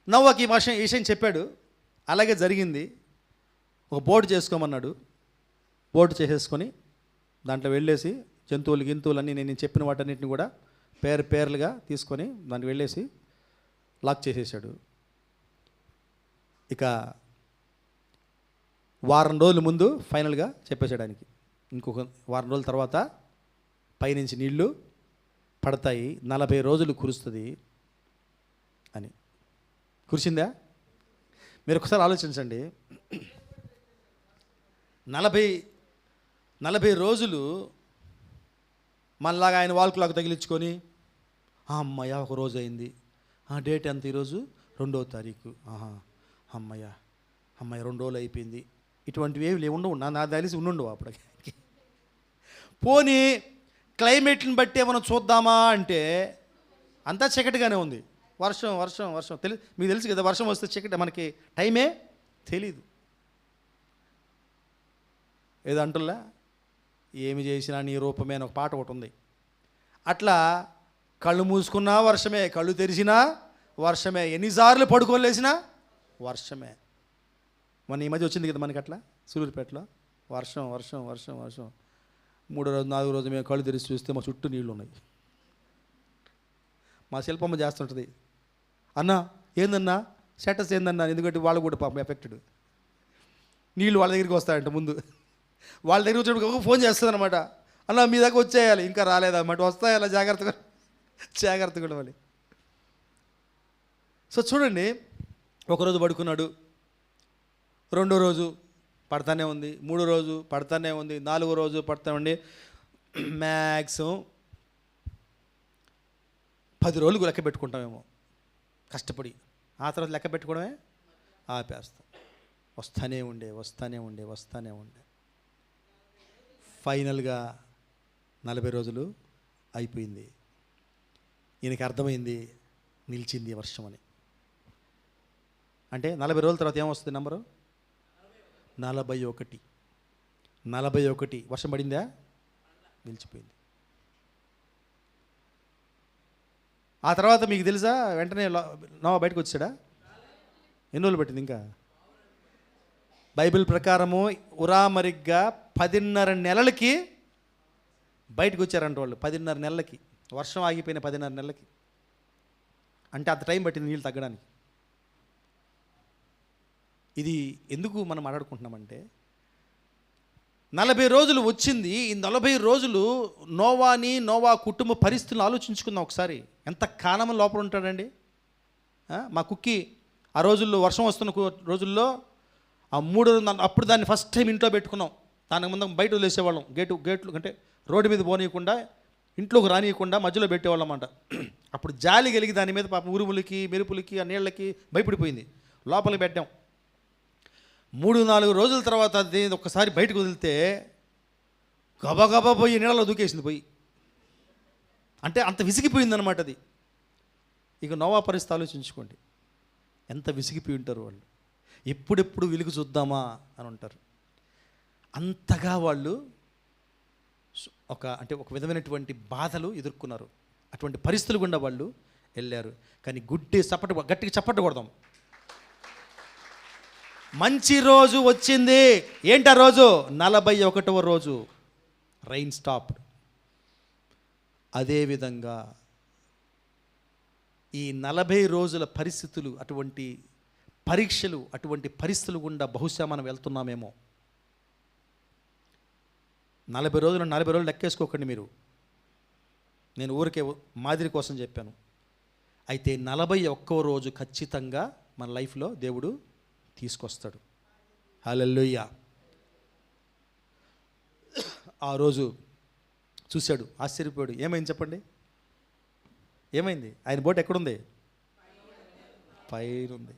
నోవాకి ఈ విషయం చెప్పాడు, అలాగే జరిగింది. ఒక బోటు చేసుకోమన్నాడు. బోటు చేసేసుకొని దాంట్లో వెళ్ళేసి జంతువులు గింతువులన్నీ నేను చెప్పిన వాటన్నిటిని కూడా పేర్లుగా తీసుకొని దాన్ని వెళ్ళేసి లాక్ చేసేసాడు. ఇక వారం రోజుల ముందు ఫైనల్గా చెప్పేసాడు ఆయనకి, ఇంకొక వారం రోజుల తర్వాత పైనుంచి నీళ్లు పడతాయి, 40 రోజులు కురుస్తుంది అని. కురిసిందా? మీరు ఒకసారి ఆలోచించండి. 40 రోజులు మనలాగా ఆయన వాల్కులాగా తగిలించుకొని, అమ్మయ్య ఒక రోజు అయింది, డేట్ ఎంత ఈరోజు? 2వ తారీఖు, అమ్మయ్య 2 రోజులు అయిపోయింది. ఇటువంటివి ఏమి ఉండవు, నాకు తెలిసి ఉండవు అప్పటికి. పోనీ క్లైమేట్ని బట్టి మనం చూద్దామా అంటే అంతా చీకటిగానే ఉంది. వర్షం మీకు తెలుసు కదా, వర్షం వస్తే చీకటి, మనకి టైమే తెలీదు. ఏదో అంటుల్లా, ఏమి చేసినా నీ రూపమే అని ఒక పాట ఒకటి ఉంది. అట్లా కళ్ళు మూసుకున్నా వర్షమే, కళ్ళు తెరిచినా వర్షమే, ఎన్నిసార్లు పడుకోలేసినా వర్షమే. ఈ మధ్య వచ్చింది కదా మనకి అట్లా సూలూరుపేటలో వర్షం. 3వ రోజు 4వ రోజు మేము కళ్ళు తెరిచి చూస్తే మా చుట్టూ నీళ్ళు ఉన్నాయి. మా శిల్పమ్మ చేస్తుంటుంది, అన్నా ఏందన్నా స్టేటస్ ఏందన్నా, ఎందుకంటే వాళ్ళు కూడా పాపం ఎఫెక్టెడ్. నీళ్ళు వాళ్ళ దగ్గరికి వస్తాయంట. ముందు వాళ్ళ దగ్గర వచ్చినప్పుడు ఫోన్ చేస్తుంది అనమాట, అన్న మీ దగ్గర వచ్చేయాలి, ఇంకా రాలేదన్నమాట, వస్తాయి అలా జాగ్రత్తగా మళ్ళీ. సో చూడండి, ఒకరోజు పడుకున్నాడు, 2వ రోజు పడతానే ఉంది, 3వ రోజు పడతానే ఉంది, 4వ రోజు పడతా ఉండి మ్యాక్సిమం 10 రోజులు లెక్క పెట్టుకుంటామేమో కష్టపడి. ఆ తర్వాత లెక్క పెట్టుకోవడమే ఆపేస్తాం. వస్తానే ఉండే ఫైనల్గా 40 రోజులు అయిపోయింది. ఈయనకి అర్థమైంది నిలిచింది వర్షం అని. అంటే 40 రోజుల తర్వాత ఏమొస్తుంది నంబరు? 41. వర్షం పడిందా? నిలిచిపోయింది. ఆ తర్వాత మీకు తెలుసా, వెంటనే నోవా బయటకు వచ్చాడా? ఎన్ని రోజులు పట్టింది? ఇంకా బైబిల్ ప్రకారము ఉరామరిగ్గా 10.5 నెలలకి బయటకు వచ్చారంట వాళ్ళు. 10.5 నెలలకి, వర్షం ఆగిపోయిన 10.5 నెలలకి. అంటే అంత టైం పట్టింది నీళ్ళు తగ్గడానికి. ఇది ఎందుకు మనం మాట్లాడుకుంటున్నామంటే, 40 రోజులు వచ్చింది. ఈ 40 రోజులు నోవా కుటుంబ పరిస్థితులను ఆలోచించుకుందాం ఒకసారి. ఎంత కాలం లోపల ఉంటాడండి. మా కుక్కి ఆ రోజుల్లో, వర్షం వస్తున్న రోజుల్లో అప్పుడు దాన్ని ఫస్ట్ టైం ఇంట్లో పెట్టుకున్నాం. దానికి ముందు బయట వదిలేసేవాళ్ళం. గేట్లు అంటే రోడ్డు మీద పోనీయకుండా, ఇంట్లోకి రానియకుండా మధ్యలో పెట్టేవాళ్ళం అంట. అప్పుడు జాలి కలిగి దాని మీద పాపం ఉరుములకి మెరుపులకి ఆ నీళ్ళకి భయపడిపోయింది. లోపలికి పెట్టాం. 3-4 రోజుల తర్వాత అది ఒక్కసారి బయటకు వదిలితే గబగబా పోయి నీళ్ళలో దూకేసింది పోయి. అంటే అంత విసిగిపోయిందనమాట అది. ఇక నోవా పరిస్థితి ఆలోచించుకోండి, ఎంత విసిగిపోయి ఉంటారు వాళ్ళు. ఎప్పుడెప్పుడు వెలుగు చూద్దామా అని ఉంటారు. అంతగా వాళ్ళు ఒక విధమైనటువంటి బాధలు ఎదుర్కొన్నారు. అటువంటి పరిస్థితులు గుండా వాళ్ళు వెళ్ళారు. కానీ గట్టిగా చప్పట్లు కొడదాం. మంచి రోజు వచ్చింది. ఏంటా రోజు? 41వ రోజు. Rain stop. అదేవిధంగా ఈ 40 రోజుల పరిస్థితులు, అటువంటి పరీక్షలు, అటువంటి పరిస్థితులు గుండా బహుశా మనం వెళ్తున్నామేమో. 40 రోజులు లెక్కేసుకోకండి మీరు. నేను ఊరికే మాదిరి కోసం చెప్పాను. అయితే 41వ రోజు ఖచ్చితంగా మన లైఫ్లో దేవుడు తీసుకొస్తాడు. హల్లెలూయా. ఆ రోజు చూశాడు, ఆశ్చర్యపోయాడు. ఏమైంది చెప్పండి? ఏమైంది? ఆయన బోట్ ఎక్కడుంది? పైన ఉంది.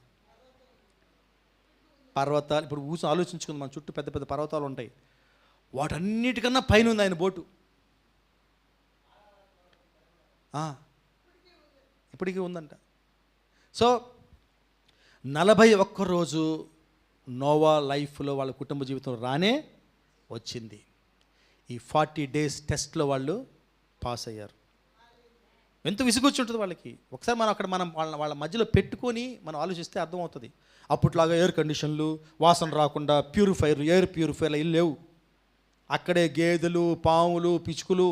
పర్వతాలు, ఇప్పుడు ఆలోచించుకుంది, మన చుట్టూ పెద్ద పెద్ద పర్వతాలు ఉంటాయి, వాటన్నిటికన్నా పైన ఉంది ఆయన బోటు. ఇప్పటికీ ఉందంట. సో 41 రోజు నోవా లైఫ్లో, వాళ్ళ కుటుంబ జీవితం రానే వచ్చింది. ఈ 40 డేస్ టెస్ట్లో వాళ్ళు పాస్ అయ్యారు. ఎంత విసుగొచ్చుంటుంది వాళ్ళకి. ఒకసారి మనం వాళ్ళ మధ్యలో పెట్టుకొని మనం ఆలోచిస్తే అర్థమవుతుంది. అప్పట్లాగా ఎయిర్ కండిషన్లు, వాసన రాకుండా ప్యూరిఫైర్, ఎయిర్ ప్యూరిఫైర్లు ఇల్లు లేవు. అక్కడే గేదెలు, పాములు, పిచ్చుకలు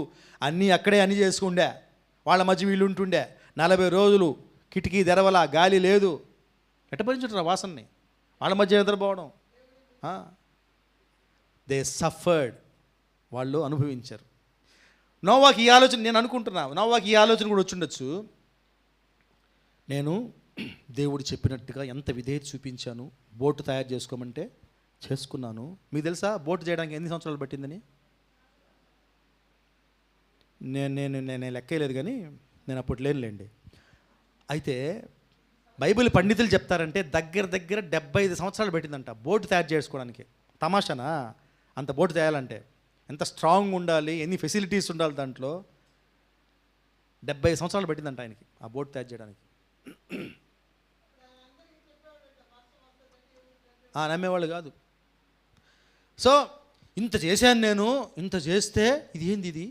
అన్నీ అన్నీ చేసుకుండే. వాళ్ళ మధ్య వీళ్ళు ఉంటుండే. 40 రోజులు కిటికీ తెరవల, గాలి లేదు. ఎట్ట భరించుంటారు వాసనని? వాళ్ళ మధ్య నిద్రపోవడం. They suffered. వాళ్ళు అనుభవించారు. నోవాకి ఈ ఆలోచన, నేను అనుకుంటున్నా, నోవాకి ఈ ఆలోచన కూడా వచ్చిండొచ్చు. నేను దేవుడు చెప్పినట్టుగా ఎంత విధేయత చూపించాను, బోటు తయారు చేసుకోమంటే చేసుకున్నాను. మీకు తెలుసా బోటు చేయడానికి ఎన్ని సంవత్సరాలు పట్టిందని? నేను లెక్కలేదు, కానీ నేను అప్పుడు లేనులేండి. అయితే బైబిల్ పండితులు చెప్తారంటే దగ్గర 75 సంవత్సరాలు పెట్టిందంట బోటు తయారు చేసుకోవడానికి. తమాషానా? అంత బోటు తయారంటే ఎంత స్ట్రాంగ్ ఉండాలి, ఎన్ని ఫెసిలిటీస్ ఉండాలి దాంట్లో. 75 సంవత్సరాలు పెట్టిందంట ఆయనకి ఆ బోట్ తయారు చేయడానికి. నమ్మేవాళ్ళు కాదు. సో ఇంత చేశాను నేను, ఇంత చేస్తే ఇది ఏంది,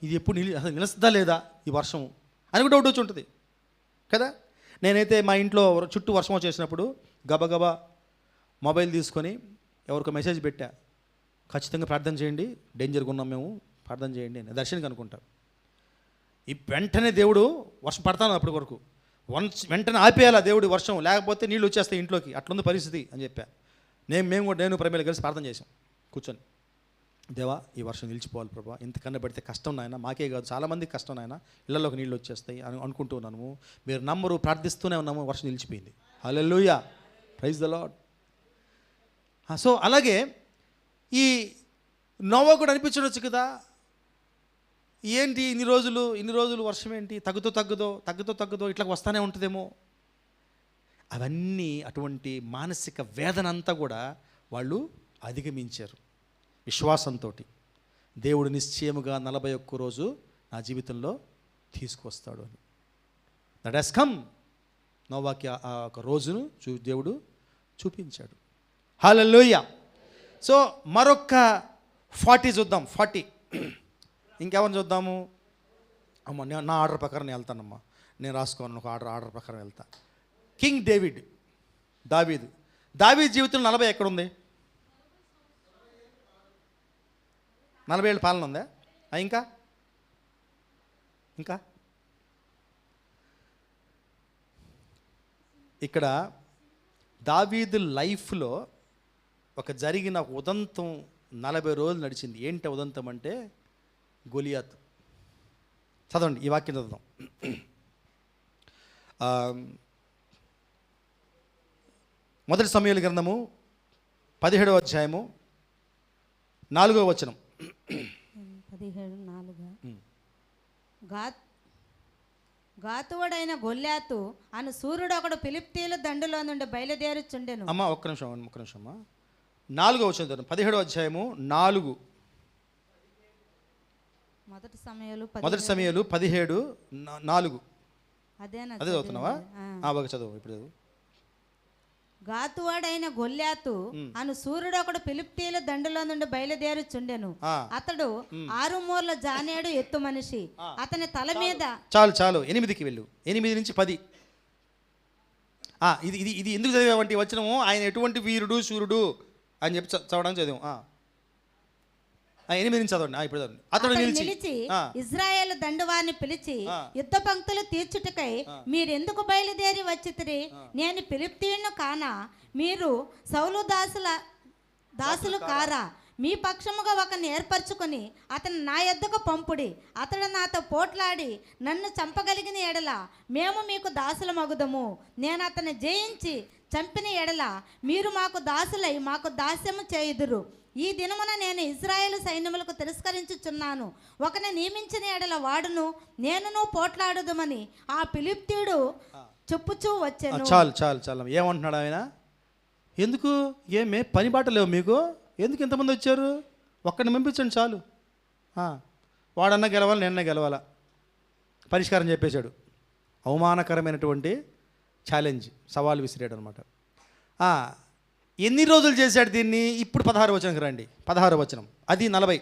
ఇది ఎప్పుడు అసలు నిలుస్తుందా లేదా ఈ వర్షం అని కూడా డౌట్ వచ్చి ఉంటుంది కదా. నేనైతే మా ఇంట్లో చుట్టూ వర్షం వచ్చేసినప్పుడు గబగబా మొబైల్ తీసుకొని ఎవరికో మెసేజ్ పెట్టా, ఖచ్చితంగా ప్రార్థన చేయండి, డేంజర్గా ఉన్నాం మేము, ప్రార్థన చేయండి అని. దర్శనానికి అనుకుంటా. ఈ వెంటనే దేవుడు వర్షం పడతాను అప్పటి వరకు వెంటనే ఆపేయాలా దేవుడు వర్షం, లేకపోతే నీళ్ళు వచ్చేస్తాయి ఇంట్లోకి, అట్లుంది పరిస్థితి అని చెప్పా. నేను ప్రమేలు కలిసి ప్రార్థన చేశాం కూర్చొని. దేవా, ఈ వర్షం నిలిచిపోవాలి ప్రభా, ఇంతకన్నా పడితే కష్టం నాయన, మాకే కాదు చాలామందికి కష్టం నాయన, ఇళ్లలోకి నీళ్ళు వచ్చేస్తాయి అని అనుకుంటూ ఉన్నాము. మీరు నమ్మరు, ప్రార్థిస్తూనే ఉన్నాము, వర్షం నిలిచిపోయింది. హల్లెలూయా, ప్రైజ్ ద లార్డ్. సో అలాగే ఈ నోవా కూడా అనిపించవచ్చు కదా, ఏంటి ఇన్ని రోజులు వర్షం ఏంటి, తగ్గుతో ఇట్లా వస్తానే ఉంటుందేమో. అవన్నీ అటువంటి మానసిక వేదన అంతా కూడా వాళ్ళు అధిగమించారు విశ్వాసంతో. దేవుడు నిశ్చయముగా 41 రోజు నా జీవితంలో తీసుకొస్తాడు అని. That has come. నోవాకి ఆ ఒక రోజును దేవుడు చూపించాడు. హల్లెలూయా. సో మరొక 40 చూద్దాం. 40 ఇంకెవరిని చూద్దాము? అమ్మ, నా ఆర్డర్ ప్రకారం నేను వెళ్తానమ్మా, నేను రాసుకోను, ఒక ఆర్డర్ ప్రకారం వెళ్తా. కింగ్ దావీదు జీవితంలో 40 ఎక్కడుంది? 40 ఏళ్ళ పాలన ఉందా? ఇంకా ఇక్కడ దావీదు లైఫ్లో ఒక జరిగిన ఉదంతం 40 రోజులు నడిచింది. ఏంటి ఉదంతం అంటే గొలియాత్. చదవండి, ఈ వాక్యం చదువుదాం. మొదటి సమూయేలు గ్రంథము 17వ అధ్యాయము 4వ వచనం. 17:4. గాతువుడైన గొల్యాతు అను సూర్యుడు ఒకడు ఫిలిష్తీయుల దండులో నుండి బయలుదేరుచుండెను. అమ్మా ఒక్క నిమిషం అమ్మా. 4వ వచనం 17వ అధ్యాయము 4. మొదటి సమూయేలు 17:4. అదే చదువుతున్నావా? బాగా చదువు ఇప్పుడు. గాతువాడైన గొల్యాతు అను సూర్యుడు ఒకడు ఫిలిష్తీయుల దండులో నుండి బయలుదేరుచుండెను. అతడు 6 మూరల జానేడు ఎత్తు మనిషి. అతని తల మీద చాలు 8కి వెళ్ళు. 8 నుంచి 10. ఇది ఇది ఇది ఎందుకు చదివామంటే ఈ వచనము ఆయన ఎటువంటి వీరుడు శూరుడు అని చెప్పి చదవడానికి చదివాం. 8 నుంచి చదవండి. ఇప్పుడు చదవండి. అతడు నిలిచి ఇజ్రాయేలు దండువారిని పిలిచి యుద్ధ పంక్తులు తీర్చుటకై మీరెందుకు బయలుదేరి వచ్చితిరి? నేను ఫిలిష్తీయులను కానా? మీరు సౌలు దాసులు కారా? మీ పక్షముగా ఒకరిని ఏర్పరచుకొని అతను నా యొద్దకు పంపుడి. అతడు నాతో పోట్లాడి నన్ను చంపగలిగిన ఎడల మేము మీకు దాసుల మగుదము. నేను అతన్ని జయించి చంపిన ఎడల మీరు మాకు దాసులై మాకు దాస్యము చేయుదురు. ఈ దినమున నేను ఇజ్రాయేలు సైన్యములకు తిరస్కరించుచున్నాను. ఒకని నియమించిన ఎడల వాడును నేనును పోట్లాడుదమని ఆ ఫిలిష్తీయుడు చెప్పుచూ వచ్చాను. చాలు చాలు చాలు. ఏమంటున్నాడు ఆయన? ఎందుకు ఏమే పని బాట లేవు మీకు? ఎందుకు ఇంతమంది వచ్చారు? ఒక్కడిని పంపించండి చాలు. వాడన్నా గెలవాలి, నేనన్నా గెలవాలా? పరిష్కారం చెప్పేశాడు. అవమానకరమైనటువంటి ఛాలెంజ్, సవాల్ విసిరాడు అనమాట. ఎన్ని రోజులు చేశాడు దీన్ని? ఇప్పుడు 16వ వచనంకి రండి. 16వ వచనం, అది 40.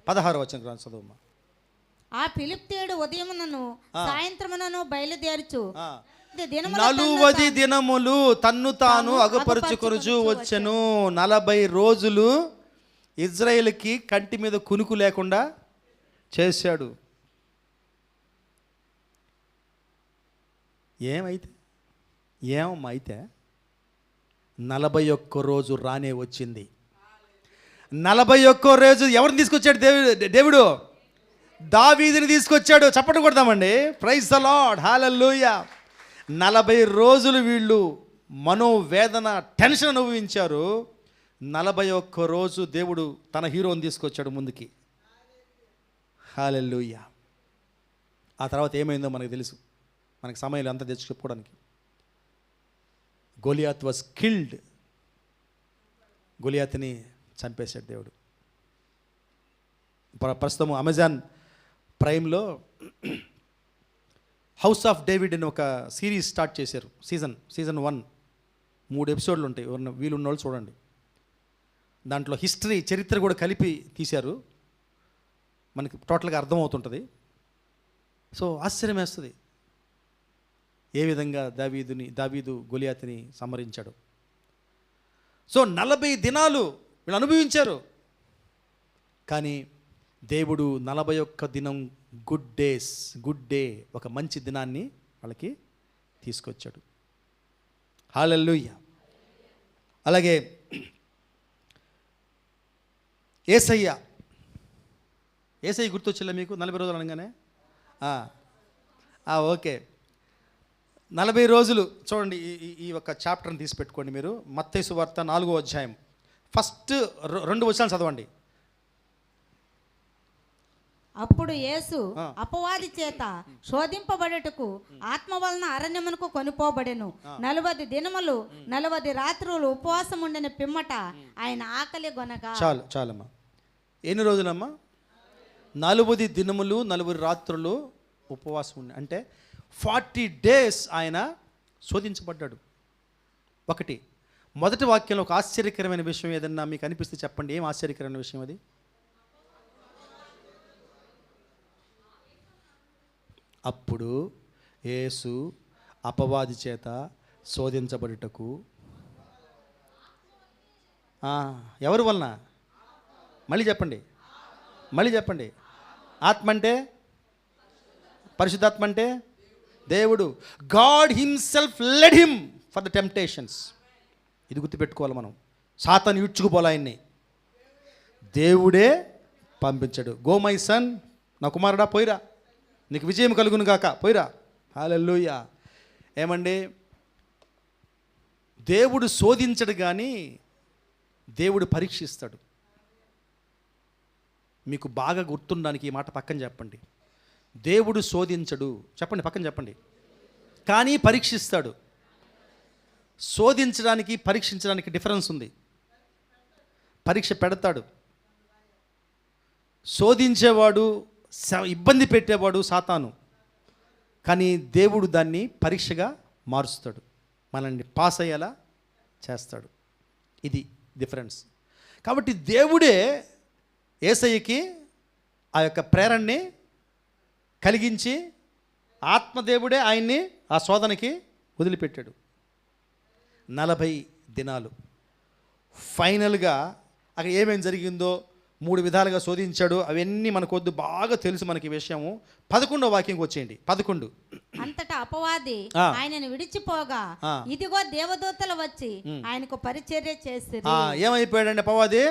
16వ వచనంకి రండి, చదువుమా. ఆ ఫిలిష్తీయుడు ఉదయమునను సాయంత్రమునను బయలుదేరుచు 40 దినములు తన్ను తాను అగపరుచుకొనుచు వచ్చెను. 40 రోజులు ఇజ్రాయేలుకి కంటి మీద కునుకు లేకుండా చేశాడు. ఏమైతే 41 రోజు రానే వచ్చింది. 41 రోజు ఎవరిని తీసుకొచ్చాడు? దేవుడు దావీదుని తీసుకొచ్చాడు. చప్పట్లు కొడదామండి. ప్రైజ్ ద లార్డ్, హల్లెలూయా. 40 రోజులు వీళ్ళు మనోవేదన, టెన్షన్ అనుభవించారు. 41 రోజు దేవుడు తన హీరోని తీసుకొచ్చాడు ముందుకి. హల్లెలూయా. ఆ తర్వాత ఏమైందో మనకు తెలుసు. మనకి సమయం అంతా తెచ్చి చెప్పుకోవడానికి. Goliath was killed. గొలియాత్ని చంపేశాడు దేవుడు. ప్రస్తుతం అమెజాన్ ప్రైమ్లో హౌస్ ఆఫ్ డేవిడ్ అని ఒక సిరీస్ స్టార్ట్ చేశారు. సీజన్ 1 3 ఎపిసోడ్లు ఉంటాయి. వీలున్న వాళ్ళు చూడండి. దాంట్లో హిస్టరీ, చరిత్ర కూడా కలిపి తీశారు. మనకి టోటల్గా అర్థమవుతుంటుంది. సో ఆశ్చర్యం వేస్తుంది ఏ విధంగా దావీదు గొలియాతుని సంహరించాడు. సో 40 దినాలు వీళ్ళు అనుభవించారు. కానీ దేవుడు 41 దినం గుడ్ డే, ఒక మంచి దినాన్ని వాళ్ళకి తీసుకొచ్చాడు. హల్లెలూయా. అలాగే యేసయ్య గుర్తొచ్చిందా మీకు? 40 రోజులు అనగానే ఓకే. 40 రోజులు చూడండి. ఈ ఒక చాప్టర్ని తీసి పెట్టుకోండి మీరు. మత్తయి సువార్త 4వ అధ్యాయం ఫస్ట్ 2 వచనాలు చదవండి. అప్పుడు యేసు అపవాది చేత శోధింపబడుటకు ఆత్మ వలన అరణ్యమునకు కొనిపోబడెను. 40 దినములు 40 రాత్రులు ఉపవాసం ఉండిన పిమ్మట ఆయన ఆకలి గొనగా. చాలమ్మా. ఎన్ని రోజులమ్మా? 40 దినములు 40 రాత్రులు ఉపవాసం ఉండి, అంటే 40 days ఆయన శోధించబడ్డాడు. ఒకటి, మొదటి వాక్యంలో ఒక ఆశ్చర్యకరమైన విషయం ఏదన్నా మీకు అనిపిస్తే చెప్పండి. ఏం ఆశ్చర్యకరమైన విషయం అది? అప్పుడు యేసు అపవాది చేత శోధించబడుటకు ఎవరి వలన? మళ్ళీ చెప్పండి. ఆత్మ అంటే పరిశుద్ధాత్మ అంటే దేవుడు. God himself led him for the temptations. ఇది గుర్తుపెట్టుకోవాలి మనం. సాతాను ఈడ్చుకుపోలే ఆయన్ని, దేవుడే పంపించాడు. గో మై సన్, నా కుమారుడా పోయిరా, నీకు విజయం కలుగును గాక, పోయిరా. హల్లెలూయా. ఏమండి, దేవుడు శోధించడు కానీ దేవుడు పరీక్షిస్తాడు. మీకు బాగా గుర్తుండడానికి ఈ మాట పక్కన చెప్పండి. దేవుడు శోధించడు, పక్కన చెప్పండి, కానీ పరీక్షిస్తాడు. శోధించడానికి పరీక్షించడానికి డిఫరెన్స్ ఉంది. పరీక్ష పెడతాడు. శోధించేవాడు, ఇబ్బంది పెట్టేవాడు సాతాను, కానీ దేవుడు దాన్ని పరీక్షగా మారుస్తాడు, మనల్ని పాస్ అయ్యేలా చేస్తాడు. ఇది డిఫరెన్స్. కాబట్టి దేవుడే యేసయ్యకి ఆ యొక్క ప్రేరణని కలిగించి, ఆత్మదేవుడే ఆయన్ని ఆ శోధనకి వదిలిపెట్టాడు. 40 దినాలు. ఫైనల్గా అక్కడ ఏమేమి జరిగిందో 3 విధాలుగా శోధించాడు. అవన్నీ మనకొద్దు, బాగా తెలుసు మనకి ఈ విషయము. 11వ వాక్యంకి వచ్చేయండి. 11. అంతటా అపవాది ఆయనను విడిచిపోగా ఇదిగో దేవదూతలు వచ్చి ఆయనకు పరిచర్య చేసి ఏమైపోయాడండి అపవాది?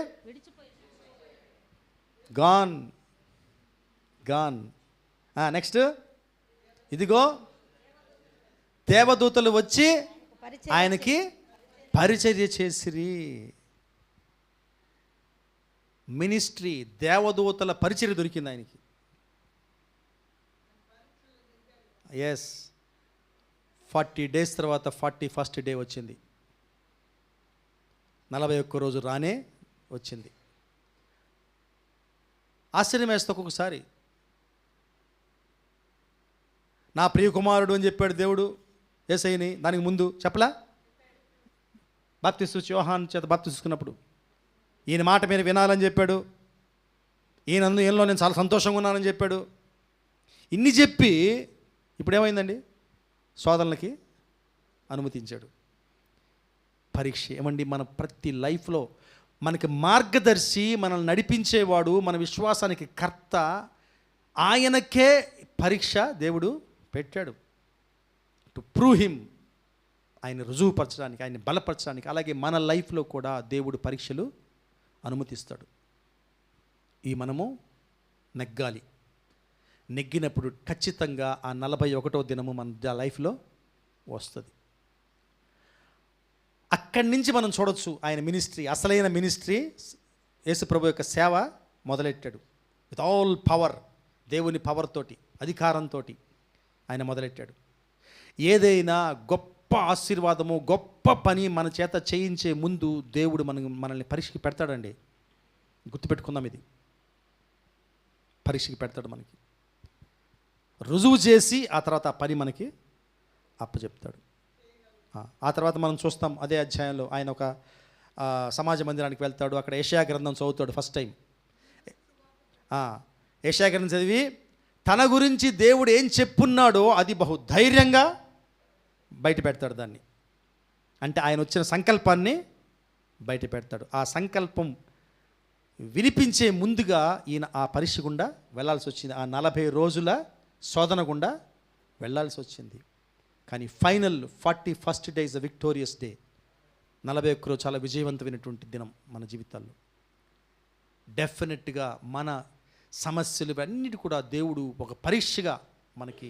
గాన్. నెక్స్ట్, ఇదిగో దేవదూతలు వచ్చి ఆయనకి పరిచర్య చేసిరి. మినిస్ట్రీ, దేవదూతల పరిచర్య దొరికింది ఆయనకి. ఎస్, 40 days తర్వాత 41st day వచ్చింది. 41 రోజు రానే వచ్చింది. ఆశ్చర్యం వేస్తే ఒక్కొక్కసారి నా ప్రియ కుమారుడు అని చెప్పాడు దేవుడు యేసయ్యని. దానికి ముందు చెప్పలా? బాప్తిస్తు యోహాను చేత బాప్తిస్తున్నప్పుడు ఈయన మాట మీరు వినాలని చెప్పాడు. ఈయనలో నేను చాలా సంతోషంగా ఉన్నానని చెప్పాడు. ఇన్ని చెప్పి ఇప్పుడు ఏమైందండి? శోధనలకి అనుమతించాడు. పరీక్ష. ఏమండి, మన ప్రతి లైఫ్లో మనకి మార్గదర్శి, మనల్ని నడిపించేవాడు, మన విశ్వాసానికి కర్త, ఆయనకే పరీక్ష దేవుడు పెట్టాడు. టు ప్రూవ్ హిమ్, ఆయన రుజువుపరచడానికి, ఆయన్ని బలపరచడానికి. అలాగే మన లైఫ్లో కూడా దేవుడు పరీక్షలు అనుమతిస్తాడు. మనము నెగ్గాలి. నెగ్గినప్పుడు ఖచ్చితంగా ఆ 41వ దినము మన లైఫ్లో వస్తుంది. అక్కడి నుంచి మనం చూడొచ్చు ఆయన మినిస్ట్రీ, అసలైన మినిస్ట్రీ. యేసు ప్రభు యొక్క సేవ మొదలెట్టాడు. విత్ ఆల్ పవర్, దేవుని పవర్ తోటి, అధికారంతో ఆయన మొదలెట్టాడు. ఏదైనా గొప్ప ఆశీర్వాదము, గొప్ప పని మన చేత చేయించే ముందు దేవుడు మనల్ని పరీక్షకి పెడతాడండి. గుర్తుపెట్టుకుందాం, ఇది పరీక్షకి పెడతాడు. మనకి రుజువు చేసి ఆ తర్వాత ఆ పని మనకి అప్పచెప్తాడు. ఆ తర్వాత మనం చూస్తాం అదే అధ్యాయంలో ఆయన ఒక సమాజ మందిరానికి వెళ్తాడు. అక్కడ యెషయా గ్రంథం చదువుతాడు ఫస్ట్ టైం. యెషయా గ్రంథం చదివి తన గురించి దేవుడు ఏం చెప్పున్నాడో అది బహు ధైర్యంగా బయట పెడతాడు. దాన్ని అంటే ఆయన వచ్చిన సంకల్పాన్ని బయట పెడతాడు. ఆ సంకల్పం వినిపించే ముందుగా ఈయన ఆ పరీక్ష గుండా వెళ్ళాల్సి వచ్చింది. ఆ 40 రోజుల శోధన గుండా వెళ్ళాల్సి వచ్చింది. కానీ final 41st day is the victorious day. 41 రోజు చాలా విజయవంతమైనటువంటి దినం మన జీవితాల్లో. డెఫినెట్గా మన సమస్యలు అన్నిటి కూడా దేవుడు ఒక పరీక్షగా మనకి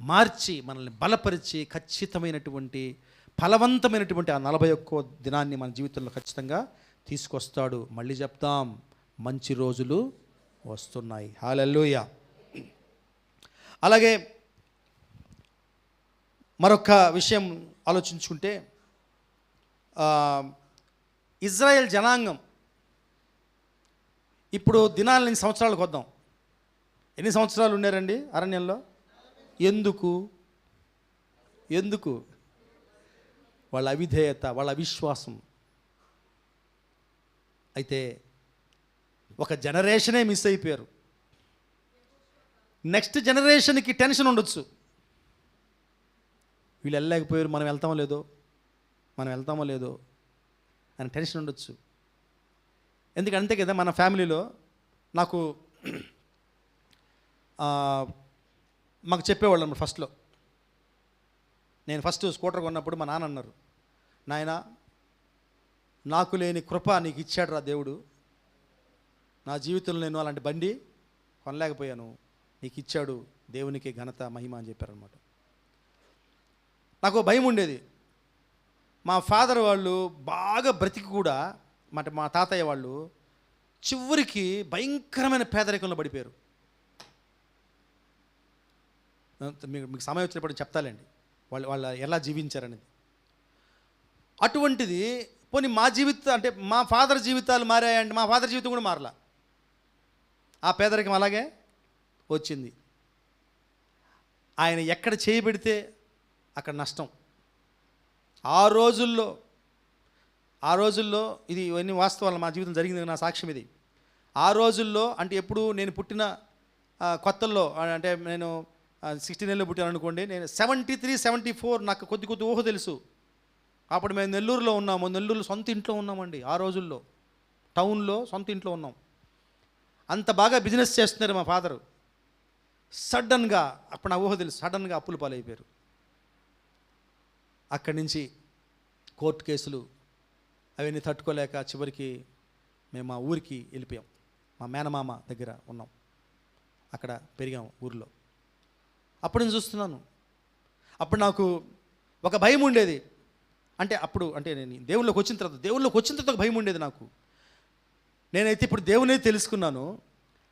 మార్చి, మనల్ని బలపరిచి ఖచ్చితమైనటువంటి ఫలవంతమైనటువంటి ఆ 41వ దినాన్ని మన జీవితంలో ఖచ్చితంగా తీసుకొస్తాడు. మళ్ళీ చెప్తాం, మంచి రోజులు వస్తున్నాయి. హల్లెలూయా. అలాగే మరొక విషయం ఆలోచించుకుంటే, ఇజ్రాయెల్ జనాంగం ఇప్పుడు దినాలు ఎన్ని సంవత్సరాలకు వద్దాం. ఎన్ని సంవత్సరాలు ఉన్నారండి అరణ్యంలో? ఎందుకు? వాళ్ళ అవిధేయత, వాళ్ళ అవిశ్వాసం. అయితే ఒక జనరేషనే మిస్ అయిపోయారు. నెక్స్ట్ జనరేషన్కి టెన్షన్ ఉండొచ్చు. వీళ్ళు వెళ్ళలేకపోయారు, మనం వెళ్తామో లేదో అని టెన్షన్ ఉండొచ్చు. ఎందుకంటే అంతే కదా, మన ఫ్యామిలీలో మాకు చెప్పేవాళ్ళు అన్నమాట. ఫస్ట్లో నేను స్కూటర్ కొన్నప్పుడు మా నాన్న అన్నారు, నాయనా నాకు లేని కృప నీకు ఇచ్చాడు రా దేవుడు. నా జీవితంలో నేను అలాంటి బండి కొనలేకపోయాను, నీకు ఇచ్చాడు, దేవునికి ఘనత మహిమ అని చెప్పారనమాట. నాకు భయం ఉండేది. మా ఫాదర్ వాళ్ళు బాగా బ్రతికి కూడా, మా తాతయ్య వాళ్ళు చివరికి భయంకరమైన పేదరికంలో పడిపోయారు. మీకు సమయం వచ్చినప్పుడు చెప్తాలేండి వాళ్ళు ఎలా జీవించారనేది. అటువంటిది పోనీ మా జీవితం అంటే మా ఫాదర్ జీవితాలు మారాయంటే మా ఫాదర్ జీవితం కూడా మారలా. ఆ పేదరికం అలాగే వచ్చింది. ఆయన ఎక్కడ చేయబెడితే అక్కడ నష్టం. ఆ రోజుల్లో ఇది ఇవన్నీ వాస్తవాలు, మా జీవితం జరిగింది, నా సాక్ష్యం ఇది. ఆ రోజుల్లో అంటే ఎప్పుడు నేను పుట్టిన కొత్తల్లో, అంటే నేను 69లో పుట్టాను అనుకోండి, నేను 73, 74 నాకు కొద్ది కొద్ది ఊహ తెలుసు. అప్పుడు మేము నెల్లూరులో ఉన్నాము, నెల్లూరులో సొంత ఇంట్లో ఉన్నామండి. ఆ రోజుల్లో టౌన్లో సొంత ఇంట్లో ఉన్నాం. అంత బాగా బిజినెస్ చేస్తున్నారు మా ఫాదరు. సడన్గా అప్పుడు నా ఊహ తెలుసు, సడన్గా అప్పుల పాలైపోయారు. అక్కడి నుంచి కోర్టు కేసులు అవన్నీ తట్టుకోలేక చివరికి మేము మా ఊరికి వెళ్ళిపోయాం. మా మేనమామ దగ్గర ఉన్నాం, అక్కడ పెరిగాం ఊరిలో. అప్పుడు నేను చూస్తున్నాను, అప్పుడు నాకు ఒక భయం ఉండేది. అంటే నేను దేవుళ్ళలోకి వచ్చిన తర్వాత ఒక భయం ఉండేది నాకు. నేనైతే ఇప్పుడు దేవునే తెలుసుకున్నాను.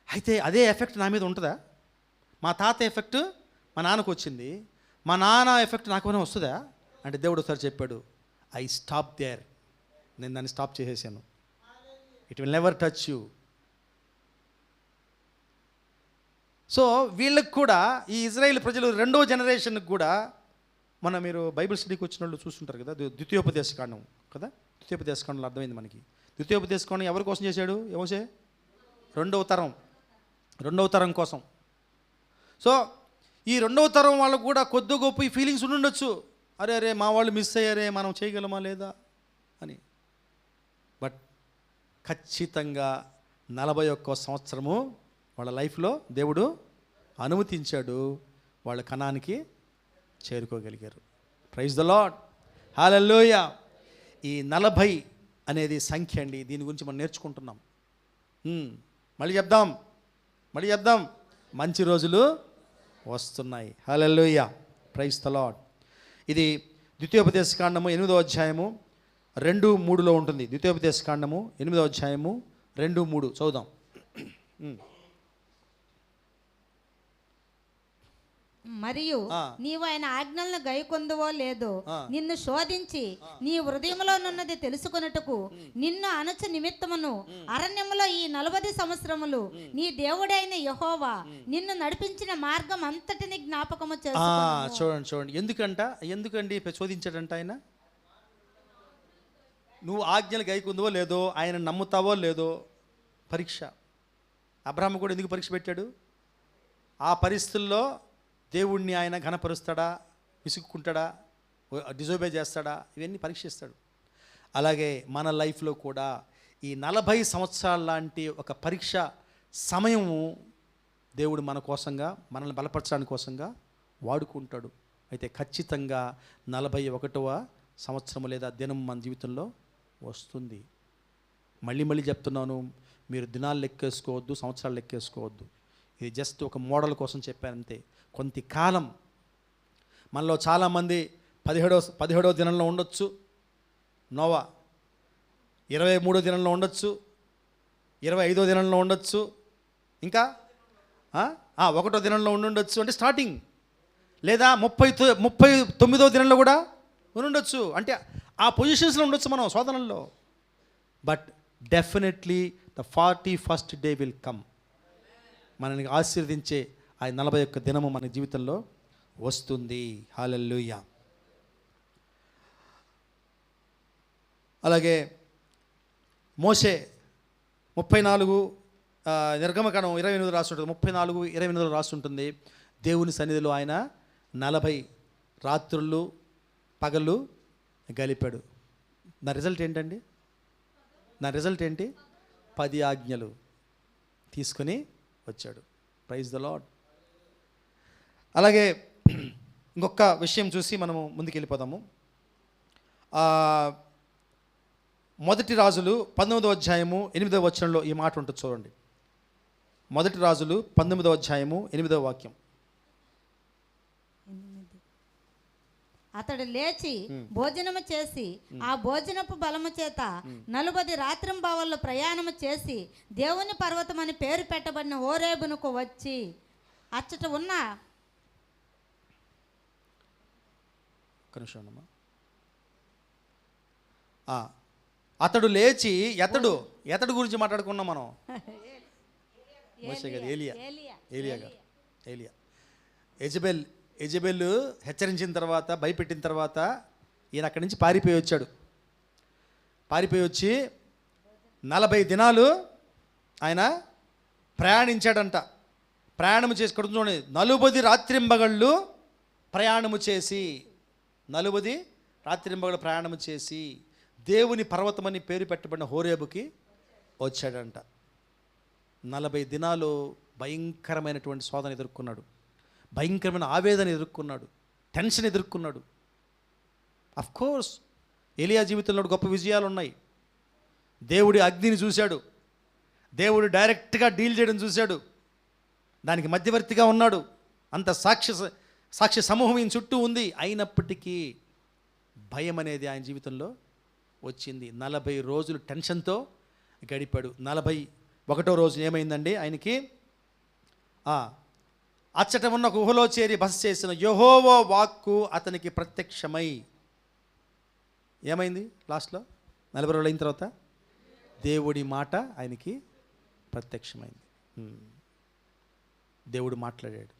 అయితే అదే ఎఫెక్ట్ నా మీద ఉంటుందా? మా తాత ఎఫెక్ట్ మా నాన్నకు వచ్చింది, మా నాన్న ఎఫెక్ట్ నాకేమైనా వస్తుందా అంటే దేవుడు ఒకసారి చెప్పాడు, ఐ స్టాప్ దేర్. నేను దాన్ని స్టాప్ చేసేసాను. It will never touch you. So వీళ్ళకి కూడా, ఈ ఇజ్రాయేల్ ప్రజలు రెండో జనరేషన్కి కూడా, మీరు బైబిల్ స్టడీకి వచ్చిన వాళ్ళు చూస్తుంటారు కదా, ద్వితీయోపదేశకాండం కదా, ద్వితీయోపదేశకాండంలో అర్థమైంది మనకి. ద్వితీయోపదేశకాండం ఎవరి కోసం చేశాడు? మోషే రెండవ తరం కోసం. సో ఈ రెండవ తరం వాళ్ళకు కూడా కొద్ది గొప్ప ఈ ఫీలింగ్స్ ఉండుండొచ్చు, అరే మా వాళ్ళు మిస్ అయ్యారే, మనం చేయగలమా లేదా అని. బట్ ఖచ్చితంగా 41వ సంవత్సరము వాళ్ళ లైఫ్లో దేవుడు అనుమతించాడు, వాళ్ళ కణానికి చేరుకోగలిగారు. ప్రైజ్ ద లార్డ్, హల్లెలూయా. ఈ 40 అనేది సంఖ్య అండి, దీని గురించి మనం నేర్చుకుంటున్నాం. మళ్ళీ చెప్దాం, మంచి రోజులు వస్తున్నాయి. హల్లెలూయా, ప్రైజ్ ద లార్డ్. ఇది ద్వితీయోపదేశకాండము 8వ అధ్యాయము 2-3లో ఉంటుంది. ద్వితీయోపదేశకాండము 8వ అధ్యాయము 2-3 చదువుదాం. మరియు నీవు ఆయన ఆజ్ఞలను గైకొందువో లేదో నిన్ను శోధించి నీ హృదయంలోనున్నది తెలుసుకొనుటకు నిన్ను అనచ నిమిత్తమును అరణ్యములో ఈ 40 సంవత్సరములు నీ దేవుడైన యెహోవా నిన్ను నడిపించిన మార్గం అంతటిని జ్ఞాపకము చేసుకొనుము. చూడండి ఎందుకండి శోధించాడంట ఆయన? నువ్వు ఆజ్ఞలు గైకొందువో లేదో, ఆయన నమ్ముతావో లేదో పరీక్ష. అబ్రహాము కూడా ఎందుకు పరీక్ష పెట్టాడు? ఆ పరిస్థితుల్లో దేవుణ్ణి ఆయన ఘనపరుస్తాడా, విసుక్కుంటాడా, డిజోబే చేస్తాడా, ఇవన్నీ పరీక్షిస్తాడు. అలాగే మన లైఫ్లో కూడా ఈ 40 సంవత్సరాల లాంటి ఒక పరీక్ష సమయము దేవుడు మన కోసంగా, మనల్ని బలపరచడానికి కోసంగా వాడుకుంటాడు. అయితే ఖచ్చితంగా 41వ సంవత్సరము లేదా దినం మన జీవితంలో వస్తుంది. మళ్ళీ చెప్తున్నాను, మీరు దినాలు లెక్కేసుకోవద్దు, సంవత్సరాలు లెక్కేసుకోవద్దు. ఇది జస్ట్ ఒక మోడల్ కోసం చెప్పానంతే. కొంతకాలం మనలో చాలామంది 17వ దినంలో ఉండొచ్చు, నోవా 23వ దినంలో ఉండొచ్చు, 25వ దినంలో ఉండొచ్చు, ఇంకా 1వ దినంలో ఉండుండొచ్చు. అంటే స్టార్టింగ్, లేదా 39వ దినంలో కూడా ఉండొచ్చు. అంటే ఆ పొజిషన్స్లో ఉండొచ్చు మనం శోధనల్లో. But definitely the 41st day will come. మనల్ని ఆశీర్వదించే ఆ 41 దినము మన జీవితంలో వస్తుంది. హల్లెలూయా. అలాగే మోషే 34 నిర్గమకాండం 28 రాసి ఉంటుంది, 34-28 రాసి ఉంటుంది. దేవుని సన్నిధిలో ఆయన 40 రాత్రులు పగలు గలిపాడు. నా రిజల్ట్ ఏంటండి? 10 ఆజ్ఞలు తీసుకొని వచ్చాడు. Praise the Lord. అలాగే ఇంకొక విషయం చూసి మనము ముందుకు వెళ్ళిపోదాము. మొదటి రాజులు 19వ అధ్యాయము 8వ వచనంలో ఈ మాట ఉంటుంది చూడండి. మొదటి రాజులు 19వ అధ్యాయము 8వ వాక్యం. అతడు లేచి భోజనము చేసి ఆ భోజనపు బలము చేత 40 రాత్రింబవళ్ళు ప్రయాణము చేసి దేవుని పర్వతం అని పేరు పెట్టబడిన హోరేబునకు వచ్చి అచ్చట ఉన్న అతడు లేచి ఎతడు గురించి మాట్లాడుకున్నాం మనం. ఏలియా యెజబెల్ హెచ్చరించిన తర్వాత, భయపెట్టిన తర్వాత ఈయన అక్కడి నుంచి పారిపోయి వచ్చి 40 దినాలు ఆయన ప్రయాణించాడంట. ప్రయాణము చేసి ఇక్కడ చూడండి, 40 రాత్రింబగళ్ళు ప్రయాణము చేసి, 40 రాత్రింబగళ్ళు ప్రయాణము చేసి దేవుని పర్వతమని పేరు పెట్టబడిన హోరేబుకి వచ్చాడంట. 40 దినాలు భయంకరమైనటువంటి శోధన ఎదుర్కొన్నాడు, భయంకరమైన ఆవేదన ఎదుర్కొన్నాడు, టెన్షన్ ఎదుర్కొన్నాడు. అఫ్ కోర్స్ ఎలియా జీవితంలో గొప్ప విజయాలు ఉన్నాయి. దేవుడి అగ్నిని చూశాడు, దేవుడు డైరెక్ట్గా డీల్ చేయడం చూశాడు, దానికి మధ్యవర్తిగా ఉన్నాడు. అంత సాక్షి సమూహం ఈయన చుట్టూ ఉంది. అయినప్పటికీ భయం అనేది ఆయన జీవితంలో వచ్చింది. 40 రోజులు టెన్షన్తో గడిపాడు. 41వ రోజు ఏమైందండి, ఆయనకి అచ్చట ఉన్న ఒక గుహలో చేరి బస చేసిన యెహోవా వాక్కు అతనికి ప్రత్యక్షమై, ఏమైంది లాస్ట్లో 40 రోజులు అయిన తర్వాత దేవుడి మాట ఆయనకి ప్రత్యక్షమైంది. దేవుడు మాట్లాడాడు.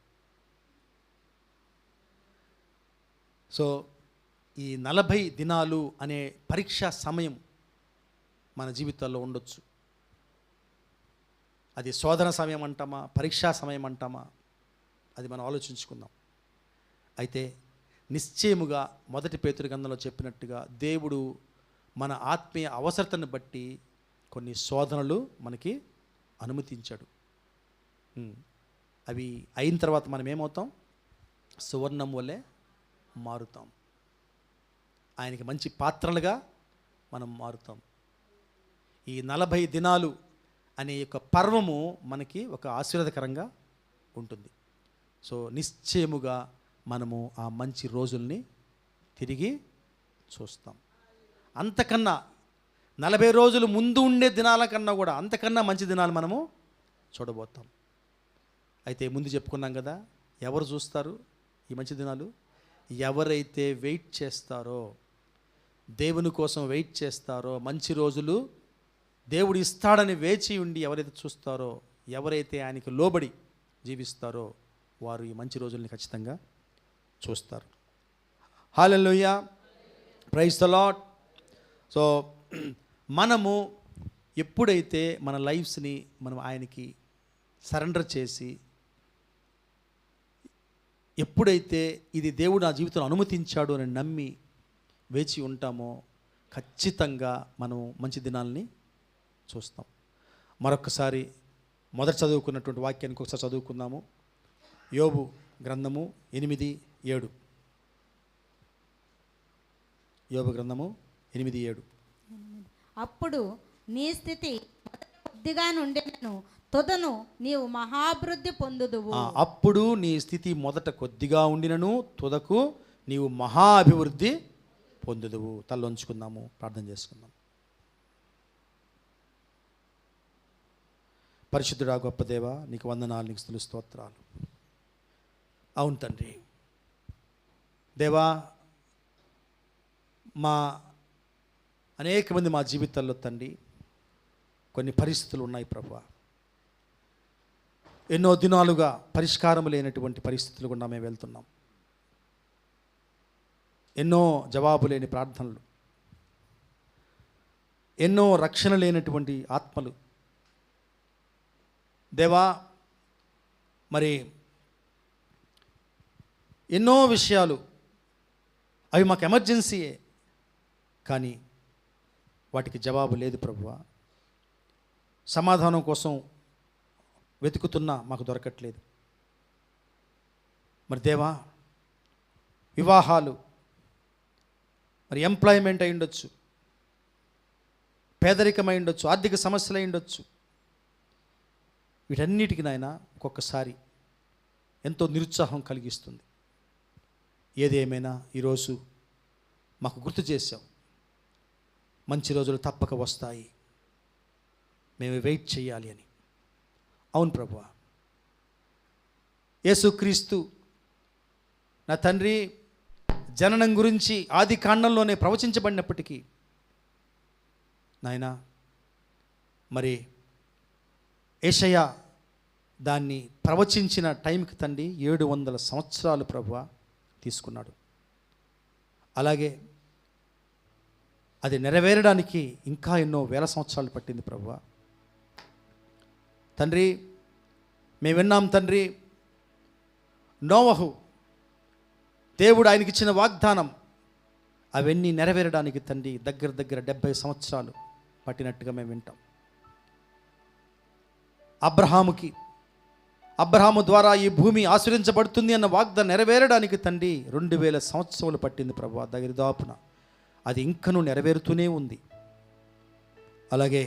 సో ఈ 40 దినాలు అనే పరీక్షా సమయం మన జీవితాల్లో ఉండొచ్చు. అది శోధన సమయం అంటామా, పరీక్షా సమయం అంటామా, అది మనం ఆలోచించుకుందాం. అయితే నిశ్చయముగా 1 పేతురు గ్రంథంలో చెప్పినట్టుగా దేవుడు మన ఆత్మీయ అవసరతను బట్టి కొన్ని శోధనలు మనకి అనుమతించాడు. అవి అయిన తర్వాత మనం ఏమవుతాం, సువర్ణం వలె మారుతాం. ఆయనకి మంచి పాత్రలుగా మనం మారుతాం. ఈ 40 దినాలు అనే యొక్క పర్వము మనకి ఒక ఆశీర్వాదకరంగా ఉంటుంది. సో నిశ్చయముగా మనము ఆ మంచి రోజుల్ని తిరిగి చూస్తాం. అంతకన్నా 40 రోజులు ముందు ఉండే దినాల కన్నా కూడా అంతకన్నా మంచి దినాలు మనము చూడబోతాం. అయితే ముందు చెప్పుకున్నాం కదా, ఎవరు చూస్తారు ఈ మంచి దినాలు? ఎవరైతే వెయిట్ చేస్తారో, దేవుని కోసం వెయిట్ చేస్తారో, మంచి రోజులు దేవుడు ఇస్తాడని వేచి ఉండి ఎవరైతే చూస్తారో, ఎవరైతే ఆయనకి లోబడి జీవిస్తారో, వారు ఈ మంచి రోజుల్ని ఖచ్చితంగా చూస్తారు. హల్లెలూయా, ప్రైజ్ ద లార్డ్. సో మనము ఎప్పుడైతే మన లైఫ్స్ని మనం ఆయనకి సరెండర్ చేసి, ఎప్పుడైతే ఇది దేవుడు నా జీవితంలో అనుమతించాడు అని నమ్మి వేచి ఉంటామో, ఖచ్చితంగా మనం మంచి దినాల్ని చూస్తాం. మరొకసారి మొదట చదువుకున్నటువంటి వాక్యానికి ఒకసారి చదువుకుందాము. యోబు గ్రంథము 8:7. యోబు గ్రంథము 8:7. అప్పుడు నీ స్థితి కొద్దిగా నుండినను తుదను నీవు మహాభివృద్ధి పొందుదువు. అప్పుడు నీ స్థితి మొదట కొద్దిగా ఉండినను తుదకు నీవు మహా అభివృద్ధి పొందుదువు. తల్లొంచుకుందాము, ప్రార్థన చేసుకుందాం. పరిశుద్ధుడా, గొప్ప దేవా, నీకు వందనాలు, నీకు స్తుతులు, స్తోత్రాలు. అవును తండ్రి, దేవా, మా అనేక మంది మా జీవితాల్లో తండ్రి కొన్ని పరిస్థితులు ఉన్నాయి ప్రభువా. ఎన్నో దినాలుగా పరిష్కారం లేనటువంటి పరిస్థితులు గుండా మేము వెళ్తున్నాం. ఎన్నో జవాబు లేని ప్రార్థనలు, ఎన్నో రక్షణ లేనటువంటి ఆత్మలు. దేవా, మరి ఎన్నో విషయాలు అవి మాకు ఎమర్జెన్సీయే, కానీ వాటికి జవాబు లేదు ప్రభువా. సమాధానం కోసం వెతుకుతున్నా మాకు దొరకట్లేదు. మరి దేవా, వివాహాలు, మరి ఎంప్లాయ్మెంట్ అయి ఉండొచ్చు, పేదరికం అయి ఉండొచ్చు, ఆర్థిక సమస్యలు అయి ఉండొచ్చు. వీటన్నిటికీ నాయన ఒక్కొక్కసారి ఎంతో నిరుత్సాహం కలిగిస్తుంది. ఏదేమైనా ఈరోజు మాకు గుర్తు చేశాం, మంచి రోజులు తప్పక వస్తాయి, మేము వెయిట్ చేయాలి అని. అవును ప్రభువా, యేసుక్రీస్తు నా తండ్రి జననం గురించి ఆది కాండంలోనే ప్రవచించబడినప్పటికీ నాయనా, మరి యెషయా దాన్ని ప్రవచించిన టైంకి తండ్రి 700 సంవత్సరాలు ప్రభువా తీసుకున్నాడు. అలాగే అది నెరవేరడానికి ఇంకా ఎన్నో వేల సంవత్సరాలు పట్టింది ప్రభువా. తండ్రి, మేము విన్నాం తండ్రి, నోవహు దేవుడు ఆయనకి ఇచ్చిన వాగ్దానం అవన్నీ నెరవేరడానికి తండ్రి దగ్గర 70 సంవత్సరాలు పట్టినట్టుగా మేము వింటాం. అబ్రహాము ద్వారా ఈ భూమి ఆశీర్వదించబడుతుంది అన్న వాగ్దానం నెరవేరడానికి తండ్రి 2000 సంవత్సరాలు పట్టింది ప్రభు. దగ్గర దాపున అది ఇంకనూ నెరవేరుతూనే ఉంది. అలాగే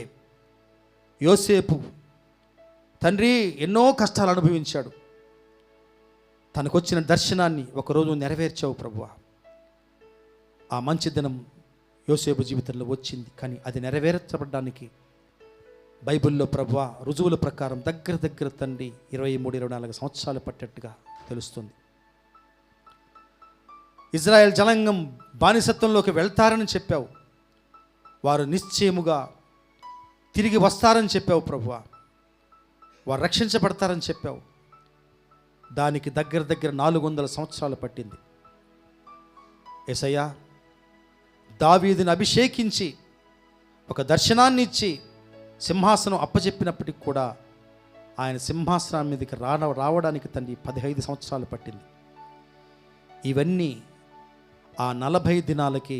యోసేపు తండ్రి ఎన్నో కష్టాలు అనుభవించాడు. తనకొచ్చిన దర్శనాన్ని ఒకరోజు నెరవేర్చావు ప్రభువా. ఆ మంచి దినం యోసేపు జీవితంలో వచ్చింది. కానీ అది నెరవేర్చబడడానికి బైబిల్లో ప్రభువా రుజువుల ప్రకారం దగ్గర తండ్రి 23-24 సంవత్సరాలు పట్టేట్టుగా తెలుస్తుంది. ఇజ్రాయెల్ జనాంగం బానిసత్వంలోకి వెళ్తారని చెప్పావు. వారు నిశ్చయముగా తిరిగి వస్తారని చెప్పావు ప్రభువా. వారు రక్షించబడతారని చెప్పావు. దానికి దగ్గర 400 సంవత్సరాలు పట్టింది. యేసయ్యా, దావీదుని అభిషేకించి ఒక దర్శనాన్ని ఇచ్చి సింహాసనం అప్పచెప్పినప్పటికి కూడా ఆయన సింహాసనం మీదకి రావడానికి తండ్రి 15 సంవత్సరాలు పట్టింది. ఇవన్నీ ఆ 40 దినాలకి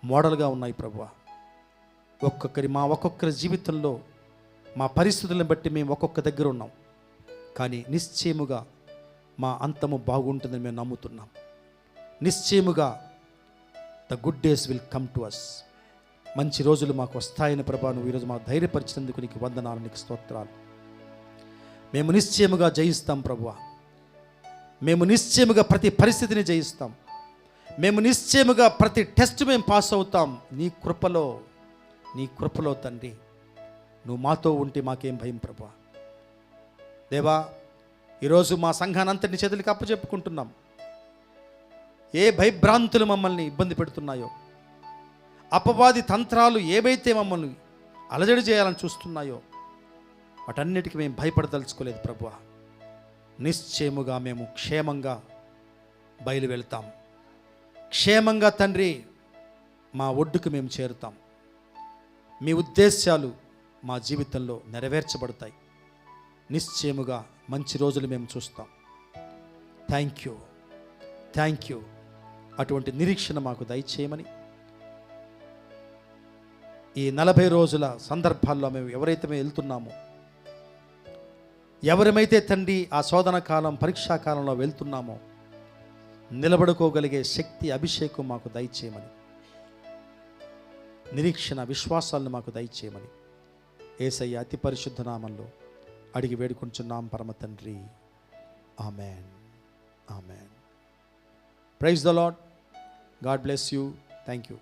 మోడల్గా ఉన్నాయి ప్రభువా. ఒక్కొక్కరి జీవితంలో మా పరిస్థితులను బట్టి మేము ఒక్కొక్క దగ్గర ఉన్నాం. కానీ నిశ్చయముగా మా అంతము బాగుంటుందని మేము నమ్ముతున్నాం. నిశ్చయముగా the good days will come to us. మంచి రోజులు మాకు వస్తాయని ప్రభా నువ్వు ఈరోజు మాకు ధైర్యపరిచినందుకు నీకు వందనాలు, నీకు స్తోత్రాలు. మేము నిశ్చయముగా జయిస్తాం ప్రభువా. మేము నిశ్చయముగా ప్రతి పరిస్థితిని జయిస్తాం. మేము నిశ్చయముగా ప్రతి టెస్ట్ మేము పాస్ అవుతాం. నీ కృపలో తండ్రి నువ్వు మాతో ఉంటే మాకేం భయం ప్రభువా. దేవా, ఈరోజు మా సంఘాన్ని అంతటిని చేతులకి అప్పచెప్పుకుంటున్నాం. ఏ భయభ్రాంతులు మమ్మల్ని ఇబ్బంది పెడుతున్నాయో, అపవాది తంత్రాలు ఏవైతే మమ్మల్ని అలజడి చేయాలని చూస్తున్నాయో వాటన్నిటికీ మేము భయపడదలుచుకోలేదు ప్రభువా. నిశ్చయముగా మేము క్షేమంగా బయలు వెళ్తాం. క్షేమంగా తండ్రి మా ఒడ్డుకు మేము చేరుతాం. మీ ఉద్దేశాలు మా జీవితంలో నెరవేర్చబడతాయి. నిశ్చయముగా మంచి రోజులు మేము చూస్తాం. Thank you. అటువంటి నిరీక్షణ మాకు దయచేయమని ఈ 40 రోజుల సందర్భాల్లో మేము ఎవరైతే మేము వెళ్తున్నామో, ఎవరమైతే తండ్రి ఆ శోధన కాలం పరీక్షా కాలంలో వెళ్తున్నామో నిలబడుకోగలిగే శక్తి అభిషేకం మాకు దయచేయమని, నిరీక్షణ విశ్వాసాలను మాకు దయచేయమని యేసయ్య అతి పరిశుద్ధ నామంలో అడిగి వేడుకుంటున్నాం పరమ తండ్రి. Amen. Praise the Lord. God bless you. Thank you.